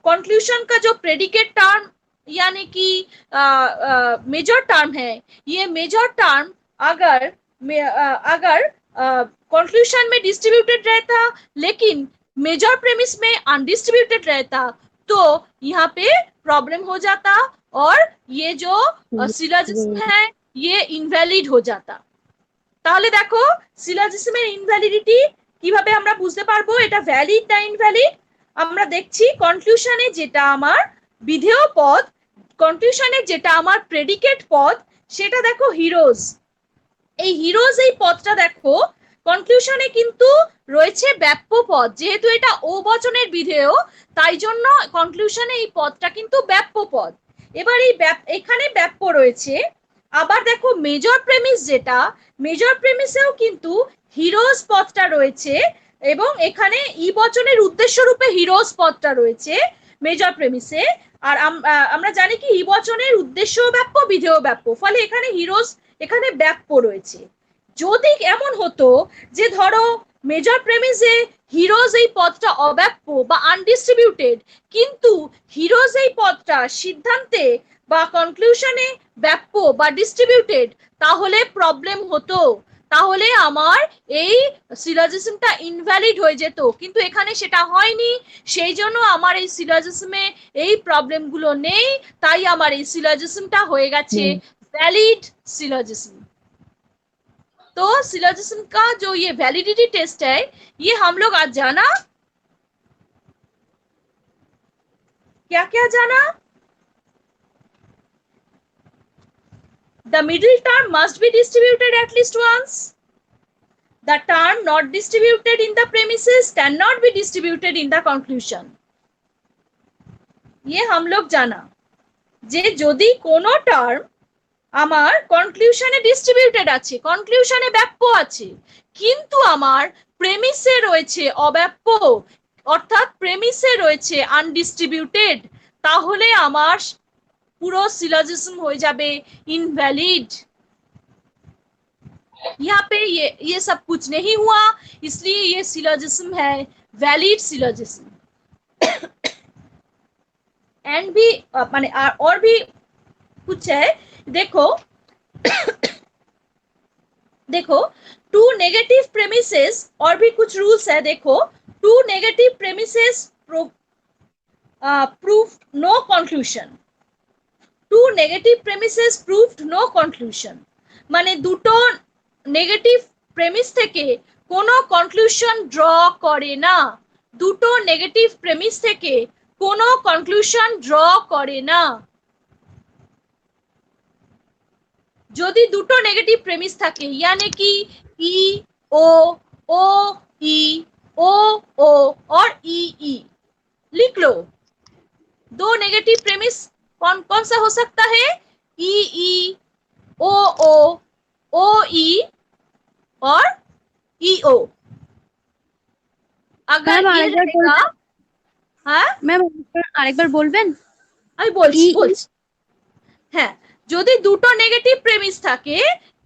कंक्लूजन का जो प्रेडिकेट टर्म यानी कि मेजर टर्म है, ये मेजर टर्म अगर कंक्लूजन में डिस्ट्रीब्यूटेड रहता लेकिन मेजर प्रेमिस में अनडिस्ट्रीब्यूटेड रहता तो यहाँ पे प्रॉब्लम हो जाता और ये जो सिलोजिज्म है ये इनवैलिड हो जाता। তাহলে দেখো সিলোজিজমের ইনভ্যালিডিটি কিভাবে আমরা বুঝতে পারবো এটা ভ্যালিড না ইনভ্যালিড? আমরা দেখছি কনক্লুশনে যেটা আমার বিধেয় পদ, কনক্লুশনে যেটা আমার প্রেডিকেট পদ, সেটা দেখো হিরোজ। এই হিরোজ এই পদটা দেখো কনক্লুশনে কিন্তু রয়েছে ব্যাপ্য পদ, যেহেতু এটা ও বচনের বিধেয় তাই জন্য কনক্লুশনে এই পদটা কিন্তু ব্যাপ্য পদ। এবার এই এখানে ব্যাপ্য রয়েছে। আবার দেখো মেজর প্রেমিস যেটা, মেজর প্রেমিসেও কিন্তু হিরোজ পদটা রয়েছে এবং এখানে ই বচনের উদ্দেশ্য রূপে হিরোজ পদটা রয়েছে মেজর প্রেমিসে। আর আমরা জানি কি ই বচনের উদ্দেশ্য ব্যাপ্য বিধেয় ব্যাপ্য, ফলে এখানে হিরোজ এখানে ব্যাপ্য রয়েছে। যদি এমন হতো যে ধরো মেজর প্রেমিসে হিরোজ এই পদটা অব্যাপ্য বা আনডিস্ট্রিবিউটেড, কিন্তু হিরোজ এই পদটা সিদ্ধান্তে বা কনক্লুশনে ব্যাপ্য বা ডিস্ট্রিবিউটেড, তাহলে প্রবলেম হতো। তাহলে আমার এই সিলোজিজমটা ইনভ্যালিড হয়ে যেত, কিন্তু এখানে সেটা হয়নি, সেই জন্য আমার এই সিলোজিজমে এই প্রবলেমগুলো নেই, তাই আমার এই সিলোজিজমটা হয়ে গেছে वैलिड सिलोजिज्म। तो सिलोजिज्म का जो ये वैलिडिटी टेस्ट है, ये हम लोग आज जाना, क्या क्या जाना? The middle term must be distributed at least once. The term not distributed in the premises cannot be distributed in the conclusion. ये हम लोग जाना যে যদি কোনো টার্ম আমার কনক্লুশনে ডিস্ট্রিবিউটেড আছে, কনক্লুশনে ব্যাপ্য আছে, কিন্তু আমার প্রেমিসে রয়েছে অব্যাপ্য, অর্থাৎ প্রেমিসে রয়েছে আনডিস্ট্রিবিউটেড, তাহলে আমার পুরো सिलोजिज्म हो जाए इनवैलिड। यहाँ पे ये सब कुछ नहीं हुआ, इसलिए ये सिलोजिज्म है वैलिड सिलोजिज्म। एंड भी माने और भी कुछ है, देखो देखो टू नेगेटिव प्रेमिसेस, और भी कुछ रूल्स है, देखो two negative premises proved no conclusion, two negative premises proved no conclusion, মানে দুটো নেগেটিভ প্রেমিস থেকে কোনো কনক্লুশন ড্র করে না, দুটো নেগেটিভ প্রেমিস থেকে কোনো কনক্লুশন ড্র করে না। যদি দুটো নেগেটিভ প্রেমিস থাকে, यानी कि ই ও ও ই ও ও और ই ই, लिख लो दो नेगेटिव प्रेमिस कौन कौन सा हो सकता है? ई ई ओ ई और ई ओ। अगर ये रहेगा, हाँ मैम আরেকবার বলবেন? আমি বলছি হ্যাঁ, যদি দুটো নেগেটিভ প্রেমিস থাকে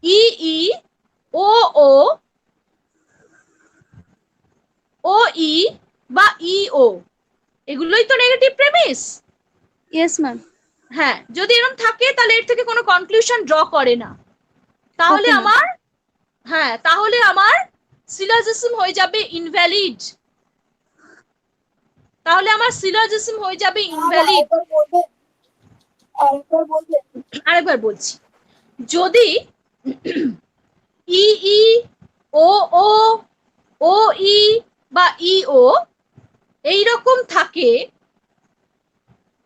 ই ই ও ও ই বা ই ও, এগুলোই তো নেগেটিভ প্রেমিস। Yes ma'am. হ্যাঁ, যদি এরকম থাকে তাহলে এর থেকে কোনো কনক্লুশন ড্র করে না, তাহলে আমার, হ্যাঁ তাহলে আমার সিলোজিজম হয়ে যাবে ইনভ্যালিড, তাহলে আমার সিলোজিজম হয়ে যাবে ইনভ্যালিড। আরেকবার বলছি, যদি ই ই ও ও ই বা ই ও এইরকম থাকে,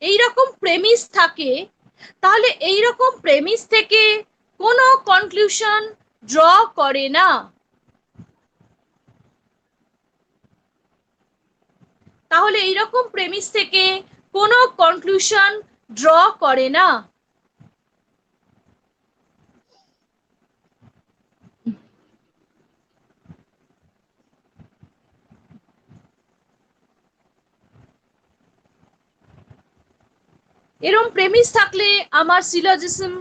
এইরকম প্রেমিস থাকে, তাহলে এইরকম প্রেমিস থেকে কোনো কনক্লুশন ড্র করে না, তাহলে এইরকম প্রেমিস থেকে কোনো কনক্লুশন ড্র করে না। এরম প্রেমিস থাকলে আমার সিলোজিজম,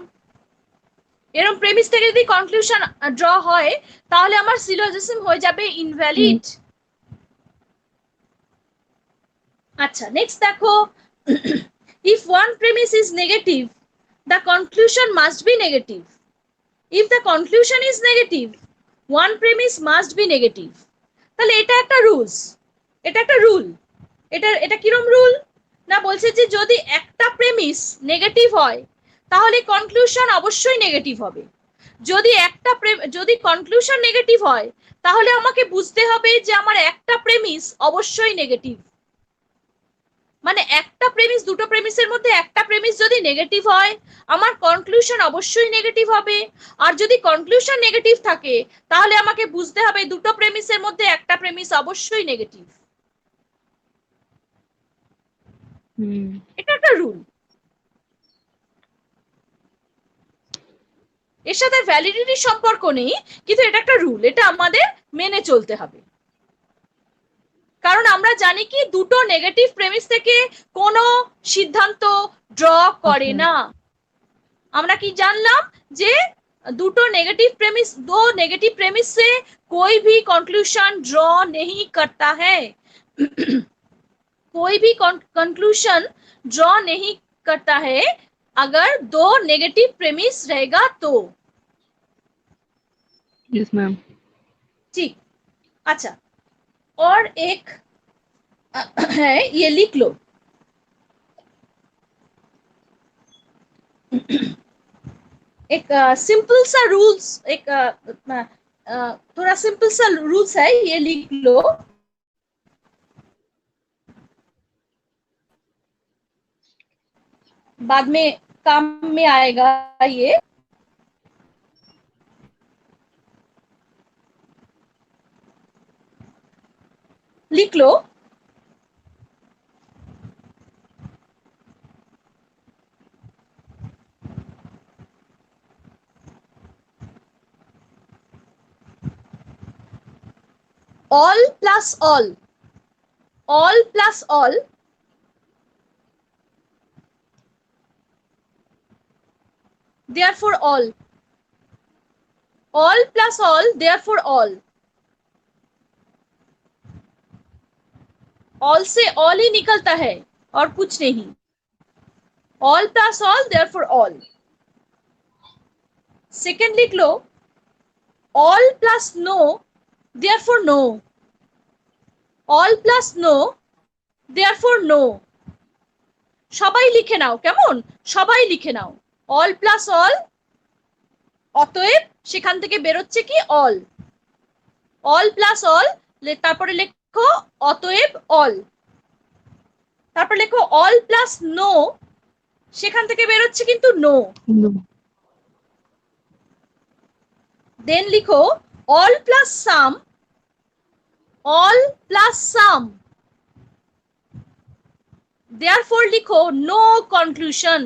এরম প্রেমিস থেকে যদি কনক্লুশন ড্র হয় তাহলে আমার সিলোজিজম হয়ে যাবে ইনভ্যালিড। আচ্ছা নেক্সট দেখো, if one premise is negative the conclusion must be negative, if the conclusion is negative one premise must be negative। তাহলে এটা একটা রুলস, এটা একটা রুল, এটা কিরম রুল না, বলছে যে যদি একটা প্রেমিস নেগেটিভ হয় তাহলে কনক্লুশন অবশ্যই নেগেটিভ হবে, যদি কনক্লুশন নেগেটিভ হয় তাহলে আমাকে বুঝতে হবে যে আমার একটা প্রেমিস অবশ্যই নেগেটিভ, মানে একটা প্রেমিস, দুটো প্রেমিসের মধ্যে একটা প্রেমিস যদি নেগেটিভ হয় আমার কনক্লুশন অবশ্যই নেগেটিভ হবে, আর যদি কনক্লুশন নেগেটিভ থাকে তাহলে আমাকে বুঝতে হবে দুটো প্রেমিসের মধ্যে একটা প্রেমিস অবশ্যই নেগেটিভ। এটা একটা রুল, এর সাথে ভ্যালিডিটির সম্পর্ক নেই, কিন্তু এটা একটা রুল, এটা আমাদের মেনে চলতে হবে, কারণ আমরা জানি কি দুটো নেগেটিভ প্রেমিস থেকে কোনো সিদ্ধান্ত ড্র করে না। আমরা কি জানলাম যে দুটো नेगेटिव प्रेमिस, दो नेगेटिव प्रेमिस से कोई भी कंक्लूजन ड्रॉ नहीं करता है, कोई भी कंक्लूजन ड्रॉ नहीं करता है अगर दो नेगेटिव प्रेमिस रहेगा तो। Yes ma'am. ठीक, अच्छा, और एक है, ये लिख लो। एक सिंपल सा रूल्स, एक थोड़ा सिंपल सा रूल्स है, ये लिख लो। बाद में काम में आएगा ये। लिख लो। all plus all plus all therefore all plus all therefore all से all ही निकलता है और कुछ नहीं। all plus all therefore all। Second लिख लो, all plus no therefore no, all plus no therefore no। সবাই লিখে নাও, কেমন? সবাই লিখে নাও, all plus all, অতএব সেখান থেকে বেরোচ্ছে কি all, all plus all, তারপরে লেখো অতএব all, তারপর লেখো all plus no, সেখান থেকে বেরোচ্ছে কিন্তু no। দেন লিখো all plus sum, all plus sum, therefore লিখো no conclusion,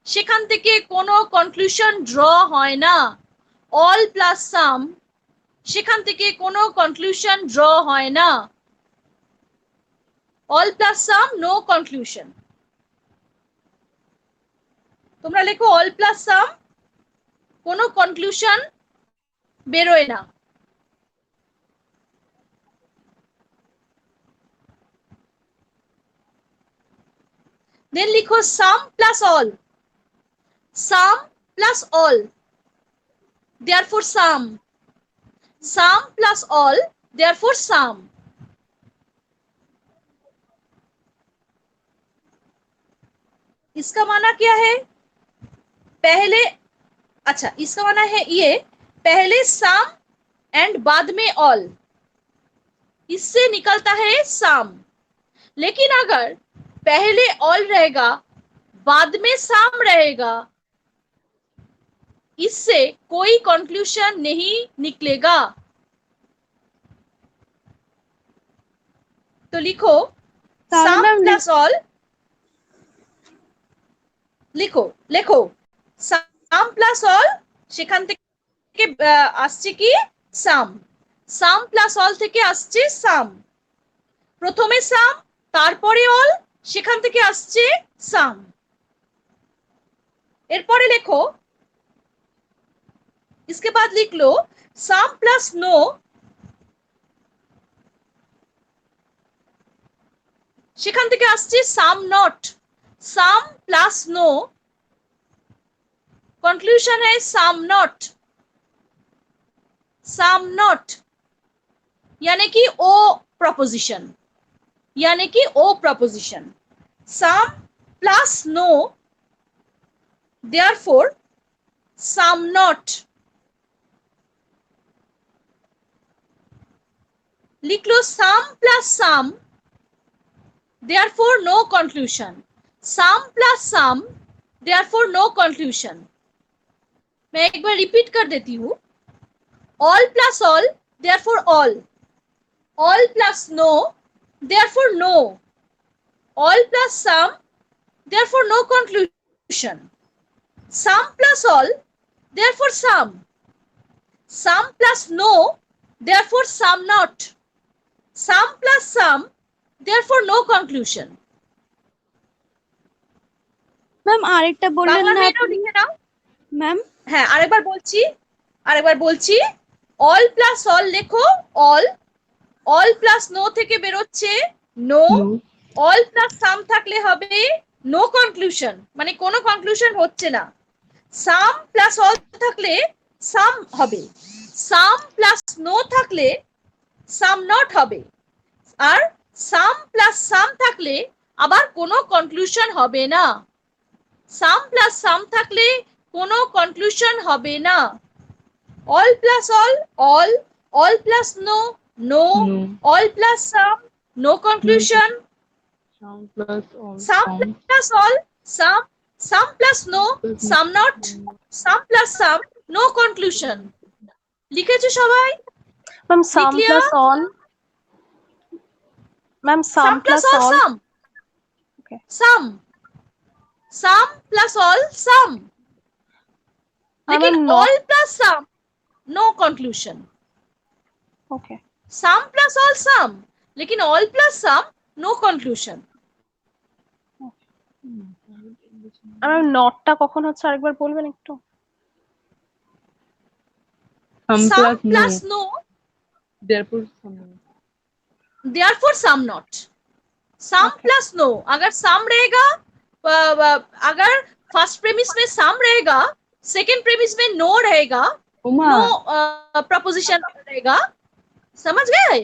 সেখান থেকে কোনো কনক্লুশন ড্র হয় না। all plus sum, সেখান থেকে কোনো কনক্লুশন ড্র হয় না। all plus sum, no conclusion। তোমরা লেখো all plus sum, কোনো কনক্লুশন বেরোয় না। দেন লিখো sum plus all, sum plus all, therefore sum, sum plus all, therefore sum। इसका माना क्या है? पहले, अच्छा, इसका माना है ये, पहले सम एंड बाद में ऑल, इससे निकलता है सम। लेकिन अगर पहले ऑल रहेगा, बाद में सम रहेगा, इससे कोई कंक्लूजन नहीं निकलेगा। तो लिखो सम प्लस ऑल, লিখো লেখো সাম প্লাস অল, সেখান থেকে আসছে কি সাম, সাম প্লাস অল থেকে আসছে সাম, প্রথমে সাম তারপরে অল, সেখান থেকে আসছে সাম। এরপরে লেখো, इसके बाद लिख लो সাম প্লাস নো, সেখান থেকে আসছে some not, some plus no, conclusion है सम नॉट, यानी कि ओ प्रपोजिशन, यानी कि O proposition. Some plus no, therefore some not. लिख लो some plus some, therefore no conclusion, some plus some, therefore no conclusion. मैं एक बार रिपीट कर देती हूँ, all plus all, therefore all plus no, therefore no, all plus some, therefore no conclusion, some plus all, therefore some plus no, therefore some not, some plus some, therefore no conclusion. Ma'am আরেকটা বললেন না লিখে নাও ma'am. হ্যাঁ, আরেকবার বলছি, all plus all লেখো all plus no থেকে বেরোচ্ছে নো, অল প্লাস সাম থাকলে হবে নো কনক্লুশন, মানে কোনো কনক্লুশন হচ্ছে না। সাম প্লাস অল থাকলে সাম হবে, সাম প্লাস নো থাকলে সাম নট হবে, আর সাম প্লাস সাম থাকলে আবার কোনো কনক্লুশন হবে না। সাম প্লাস সাম থাকলে কোনো কনক্লুশন হবে না। All plus all, all plus no no, all plus some no conclusion, Some plus all. Some plus all some, some plus no some not, some plus some no conclusion. লিখেছো সবাই? Ma'am some লিখলিয়া? Plus all, ma'am some some plus plus all all, some, Okay. Some, some plus all some, लेकिन not- all plus sum no conclusion। Okay sum plus all sum, लेकिन all plus sum no conclusion। আমার নটটা কখন হচ্ছে আরেকবার বলবেন একটু? Some sum plus plus no. no, Therefore, some. therefore sum not। sum Okay. plus no, अगर sum रहेगा, अगर फर्स्ट प्रेमिस में sum रहेगा, सेकंड प्रेमिस में no रहेगा, Uma. नो प्रपोजिशन रहेगा। समझ गए?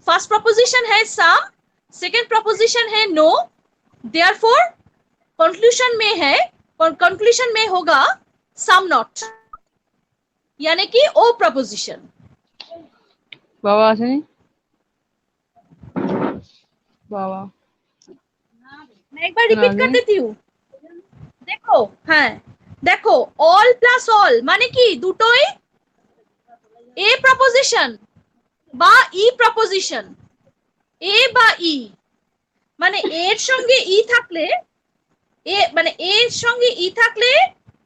फर्स्ट प्रपोजिशन है सम, सेकंड प्रपोजिशन है नो, देयरफॉर कंक्लूजन में है, कंक्लूजन में होगा सम नॉट, यानी कि ओ प्रपोजिशन। बाबा আসেনি? बाबा मैं एक बार रिपीट कर देती हूँ, देखो। हाँ देखो, ऑल प्लस ऑल माने কি দুটোই এ প্রপোজিশন বা ই প্রপোজিশন, এ বা ই, মানে এর সঙ্গে ই থাকলে, এ মানে এর সঙ্গে ই থাকলে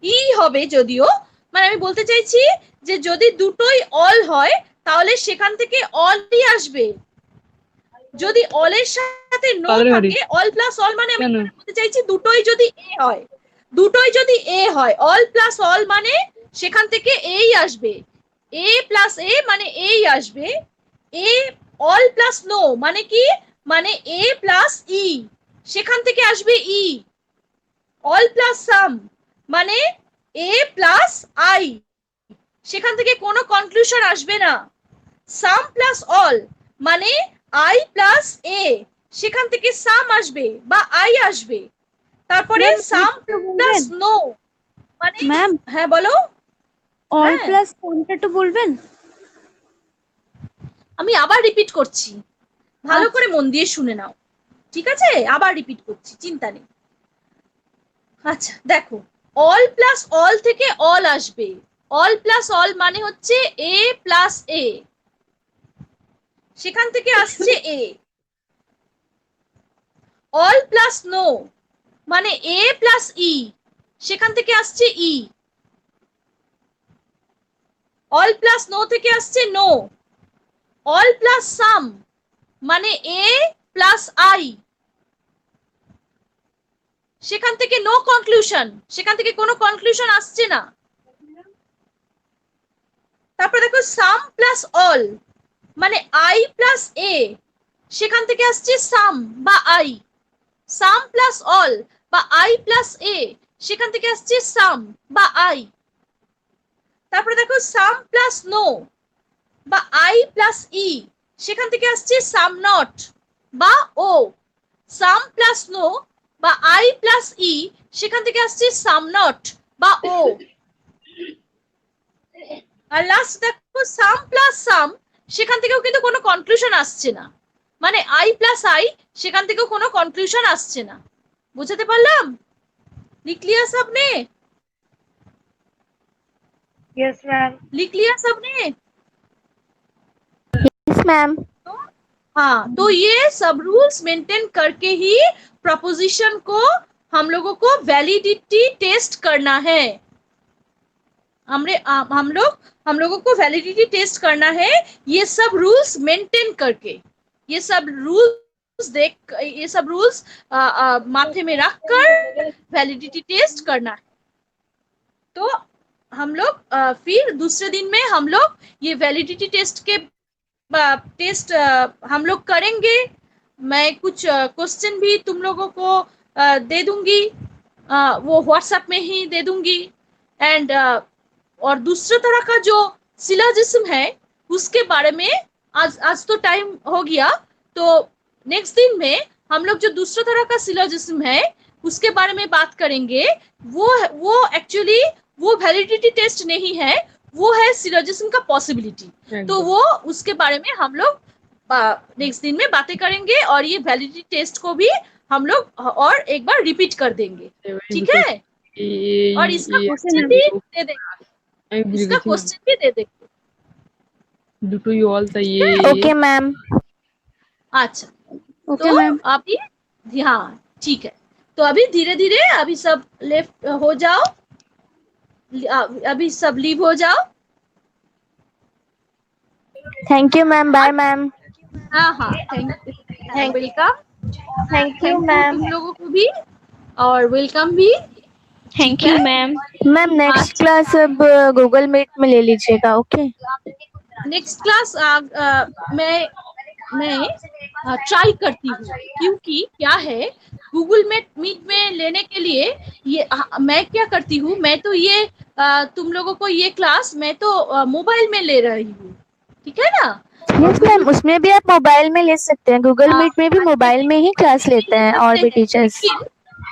ই হবে, যদিও মানে আমি বলতে চাইছি যে যদি দুটোই অল হয় তাহলে সেখান থেকে অলই আসবে। যদি অলের সাথে নো কাদের বাড়ি? থাকে, অল প্লাস অল মানে আমি কেন? বলতে চাইছি দুটোই যদি এ হয়, দুটোই যদি এ হয়, অল প্লাস অল মানে সেখান থেকে এই আসবে, এ প্লাস এ মানে এই আসবে, এ অল প্লাস নো মানে কি, মানে এ প্লাস ই, সেখান থেকে আসবে ই। অল প্লাস সাম মানে এ প্লাস আই, সেখান থেকে কোনো কনক্লুশন আসবে না। সাম প্লাস অল মানে আই প্লাস এ, সেখান থেকে সাম আসবে বা আই আসবে। তারপরে Ma'am, সাম একটু প্লাস বলবেন? নো মানে, ম্যাম হ্যাঁ বলো। অল হ্যাঁ। প্লাস কোনটা একটু বলবেন? আমি আবার রিপিট করছি, ভালো আচ্ছা। করে মন দিয়ে শুনে নাও, ঠিক আছে? আবার রিপিট করছি, চিন্তা নেই। আচ্ছা দেখো, অল প্লাস অল থেকে অল আসবে, অল প্লাস অল মানে হচ্ছে এ প্লাস এ, সেখান থেকে আসছে এ। অল প্লাস নো মানে এ প্লাস ই, সেখান থেকে আসছে ই। অল প্লাস নো থেকে আসছে নো। অল প্লাস সাম মানে এ প্লাস আই, সেখান থেকে নো কনক্লুশন, সেখান থেকে কোনো কনক্লুশন আসছে না। তারপর দেখো সাম প্লাস অল মানে আই প্লাস এ, সেখান থেকে আসছে সাম বা আই। সাম প্লাস অল বা আই প্লাস এ, সেখান থেকে আসছে সাম বা আই। তারপরে দেখো সাম প্লাস নো বা আই প্লাস ই, সেখান থেকে আসছে সাম নট বা ও। সাম প্লাস নো বা আই প্লাস ই, সেখান থেকে আসছে সাম নট বা ও। আর লাস্ট দেখো সাম প্লাস সাম, সেখান থেকেও কিন্তু কোনো কনক্লুশন আসছে না, মানে আই প্লাস আই, সেখান থেকেও কোনো কনক্লুশন আসছে না। বুঝাতে পারলাম? लिख लिया सबने? Yes ma'am. लिख लिया सबने? Yes, ma'am. हाँ, तो ये सब रूल्स मेंटेन करके ही प्रपोजिशन को हम लोगों को वैलिडिटी टेस्ट करना है। हम लोगों को वैलिडिटी टेस्ट करना है, ये सब रूल्स मेंटेन करके, ये सब रूल्स माथे में रखकर वैलिडिटी टेस्ट करना है। तो हम लोग फिर दूसरे दिन में हम लोग ये वैलिडिटी टेस्ट के टेस्ट हम लोग करेंगे। मैं कुछ क्वेश्चन भी तुम लोगों को दे दूंगी, वो व्हाट्सएप में ही दे दूंगी। एंड और दूसरे तरह का जो सिलोजिज्म है उसके बारे में आज तो टाइम हो गया, तो नेक्स्ट दिन में हम लोग जो दूसरा तरह का सिलोजिज्म है उसके बारे में बात करेंगे। वो एक्चुअली वो वैलिडिटी टेस्ट नहीं है, वो है सिलोजिज्म का पॉसिबिलिटी। तो वो उसके बारे में हम लोग नेक्स्ट दिन में बातें करेंगे, और ये वैलिडिटी टेस्ट को भी हम लोग और एक बार रिपीट कर देंगे, ठीक है? और इसका क्वेश्चन भी दे देंगे, इसका क्वेश्चन भी दे देंगे। দুটোই অল তাই ये ओके मैम। अच्छा, तो अभी हाँ ठीक है, तो अभी धीरे धीरे अभी सब लेफ्ट हो जाओ, अभी सब लीव हो जाओ। Thank you ma'am, bye ma'am. हाँ हाँ, thank welcome, thank you ma'am. तुम लोगों को भी, और वेलकम भी। Thank you ma'am. Ma'am next class अब गूगल मीट में ले लीजिएगा, ओके? नेक्स्ट क्लास मैं ट्राई करती हूँ, क्योंकि क्या है गूगल मीट में लेने के लिए ये मैं क्या करती हूँ, मैं तो ये तुम लोगों को ये क्लास मैं तो मोबाइल में ले रही हूँ, ठीक है ना? यस मैम, उसमें भी आप मोबाइल में ले सकते हैं, गूगल मीट में भी मोबाइल में ही क्लास लेते हैं और भी टीचर्स।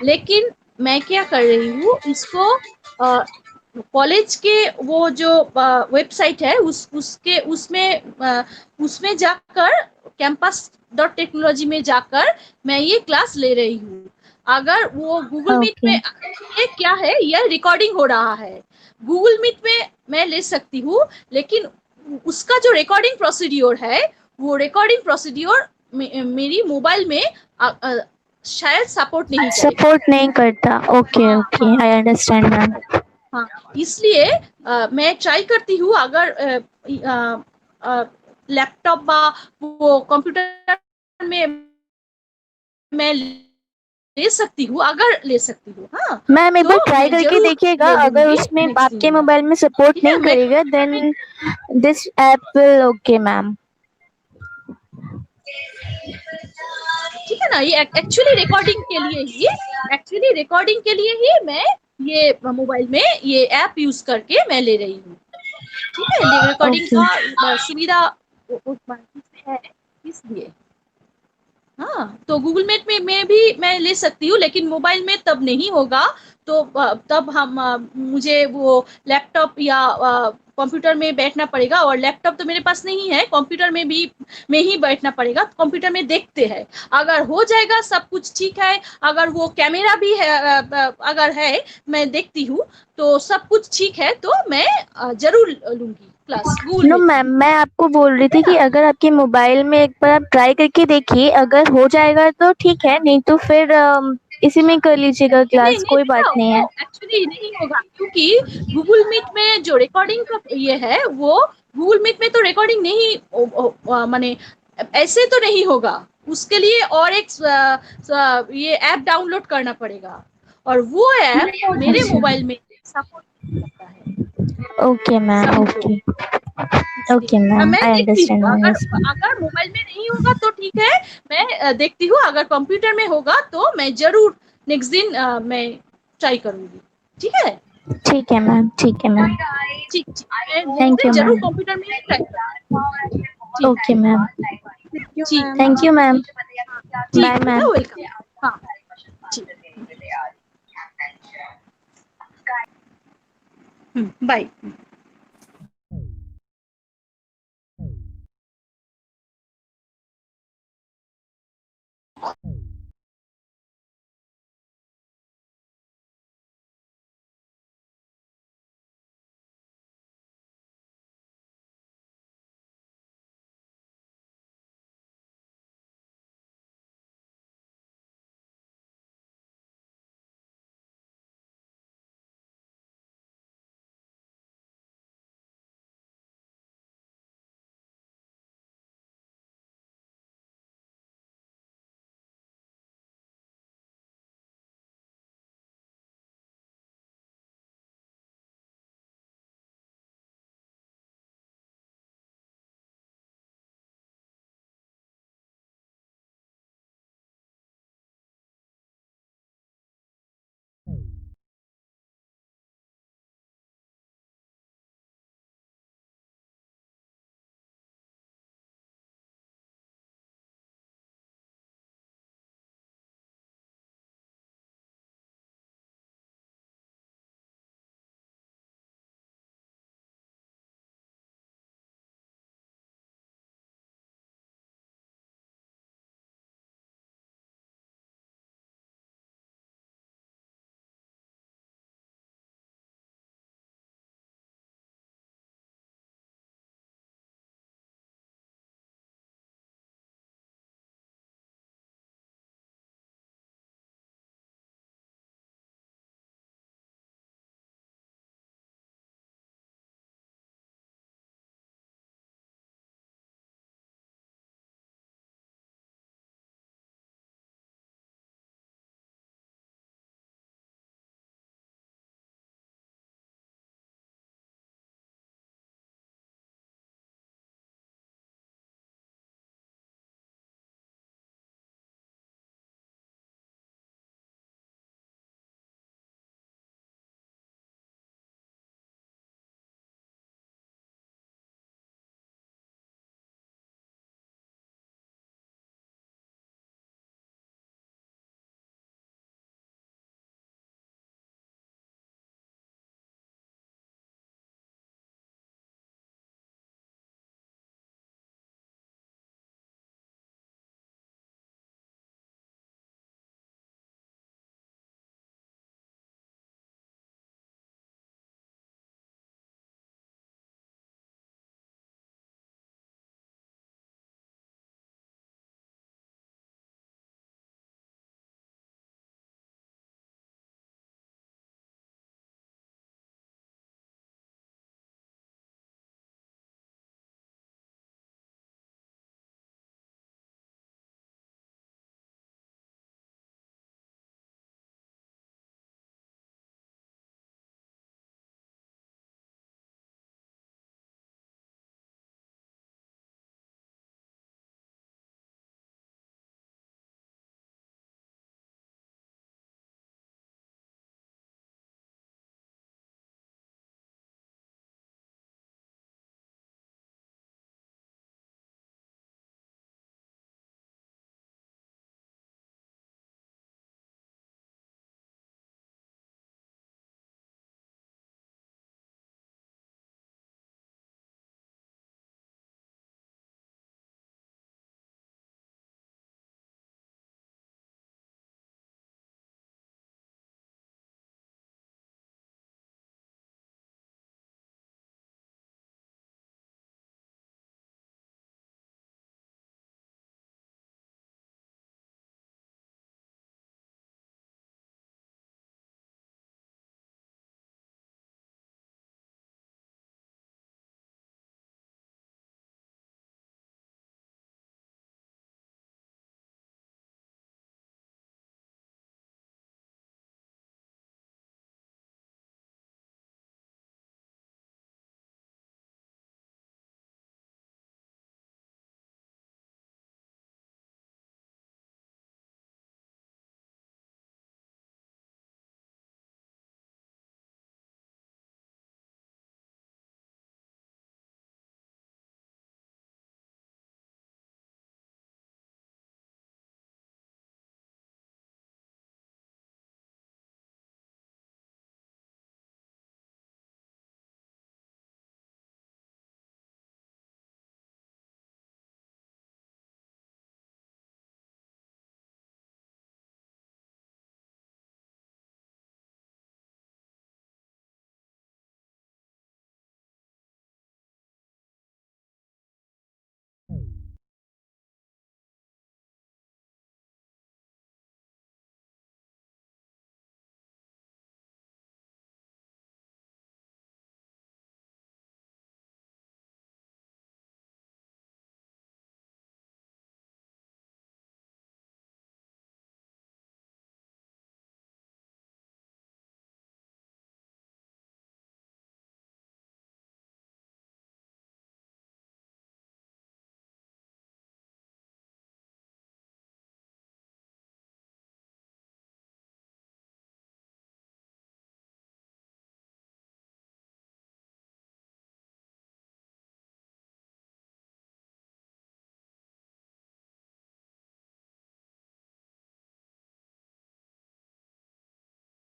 लेकिन मैं क्या कर रही हूँ, इसको कॉलेज के वो जो वेबसाइट है उसमें जाकर campus.technology में जाकर मैं ये क्लास ले रही हूँ। अगर वो गूगल मीट में ये क्या है, ये रिकॉर्डिंग हो रहा है, गूगल मीट में मैं ले सकती हूँ, लेकिन उसका जो रिकॉर्डिंग प्रोसीड्योर है वो रिकॉर्डिंग प्रोसीड्योर मेरी मोबाइल में शायद सपोर्ट नहीं करता। Okay okay, I understand ma'am. हाँ, इसलिए मैं ट्राई करती हूँ, अगर लैपटॉप या वो कंप्यूटर में मैं ले सकती हूँ, अगर ले सकती हूँ। हाँ मैम एक बार ट्राई करके देखिएगा, अगर उसमें आपके मोबाइल में सपोर्ट नहीं करेगा then this app will okay ma'am. ठीक है ना? ये एक्चुअली रिकॉर्डिंग के लिए ही मैं ये मोबाइल में ये ऐप यूज करके मैं ले रही हूँ, ठीक है? रिकॉर्डिंग का सुविधा है इसलिए। हाँ, तो गूगल मीट में भी मैं ले सकती हूँ, लेकिन मोबाइल में तब नहीं होगा, तो तब मुझे वो लैपटॉप या कंप्यूटर में बैठना पड़ेगा, और लैपटॉप तो मेरे पास नहीं है, कंप्यूटर में ही बैठना पड़ेगा। कंप्यूटर में देखते हैं, अगर हो जाएगा सब कुछ ठीक है, अगर वो कैमरा भी है अगर है, मैं देखती हूँ तो सब कुछ ठीक है, तो मैं जरूर लूंगी क्लास गूगल। नो मैम, मैं आपको बोल रही थी कि अगर आपके मोबाइल में एक बार आप ट्राई करके देखिए, अगर हो जाएगा तो ठीक है, नहीं तो फिर इसी में कर लीजिएगा क्लास, कोई बात नहीं है। एक्चुअली नहीं होगा, क्योंकि गूगल मीट में जो रिकॉर्डिंग का ये है, वो गूगल मीट में तो रिकॉर्डिंग नहीं माने ऐसे तो नहीं होगा, उसके लिए और एक ये ऐप डाउनलोड करना पड़ेगा, और वो ऐप मेरे मोबाइल में सपोर्ट करता है। Okay ma'am, okay ma'am, I understand. अगर मोबाइल में नहीं होगा तो ठीक है, मैं देखती हूँ, अगर कंप्यूटर में होगा तो मैं जरूर नेक्स्ट दिन मैं ट्राई करूंगी, ठीक है? ठीक है मैम, ठीक है मैम। ठीक, थैंक यू जरूर मैम। कंप्यूटर में ट्राई करूंगी। Okay ma'am, thank you ma'am, bye ma'am. Welcome. हाँ ठीक, बाय।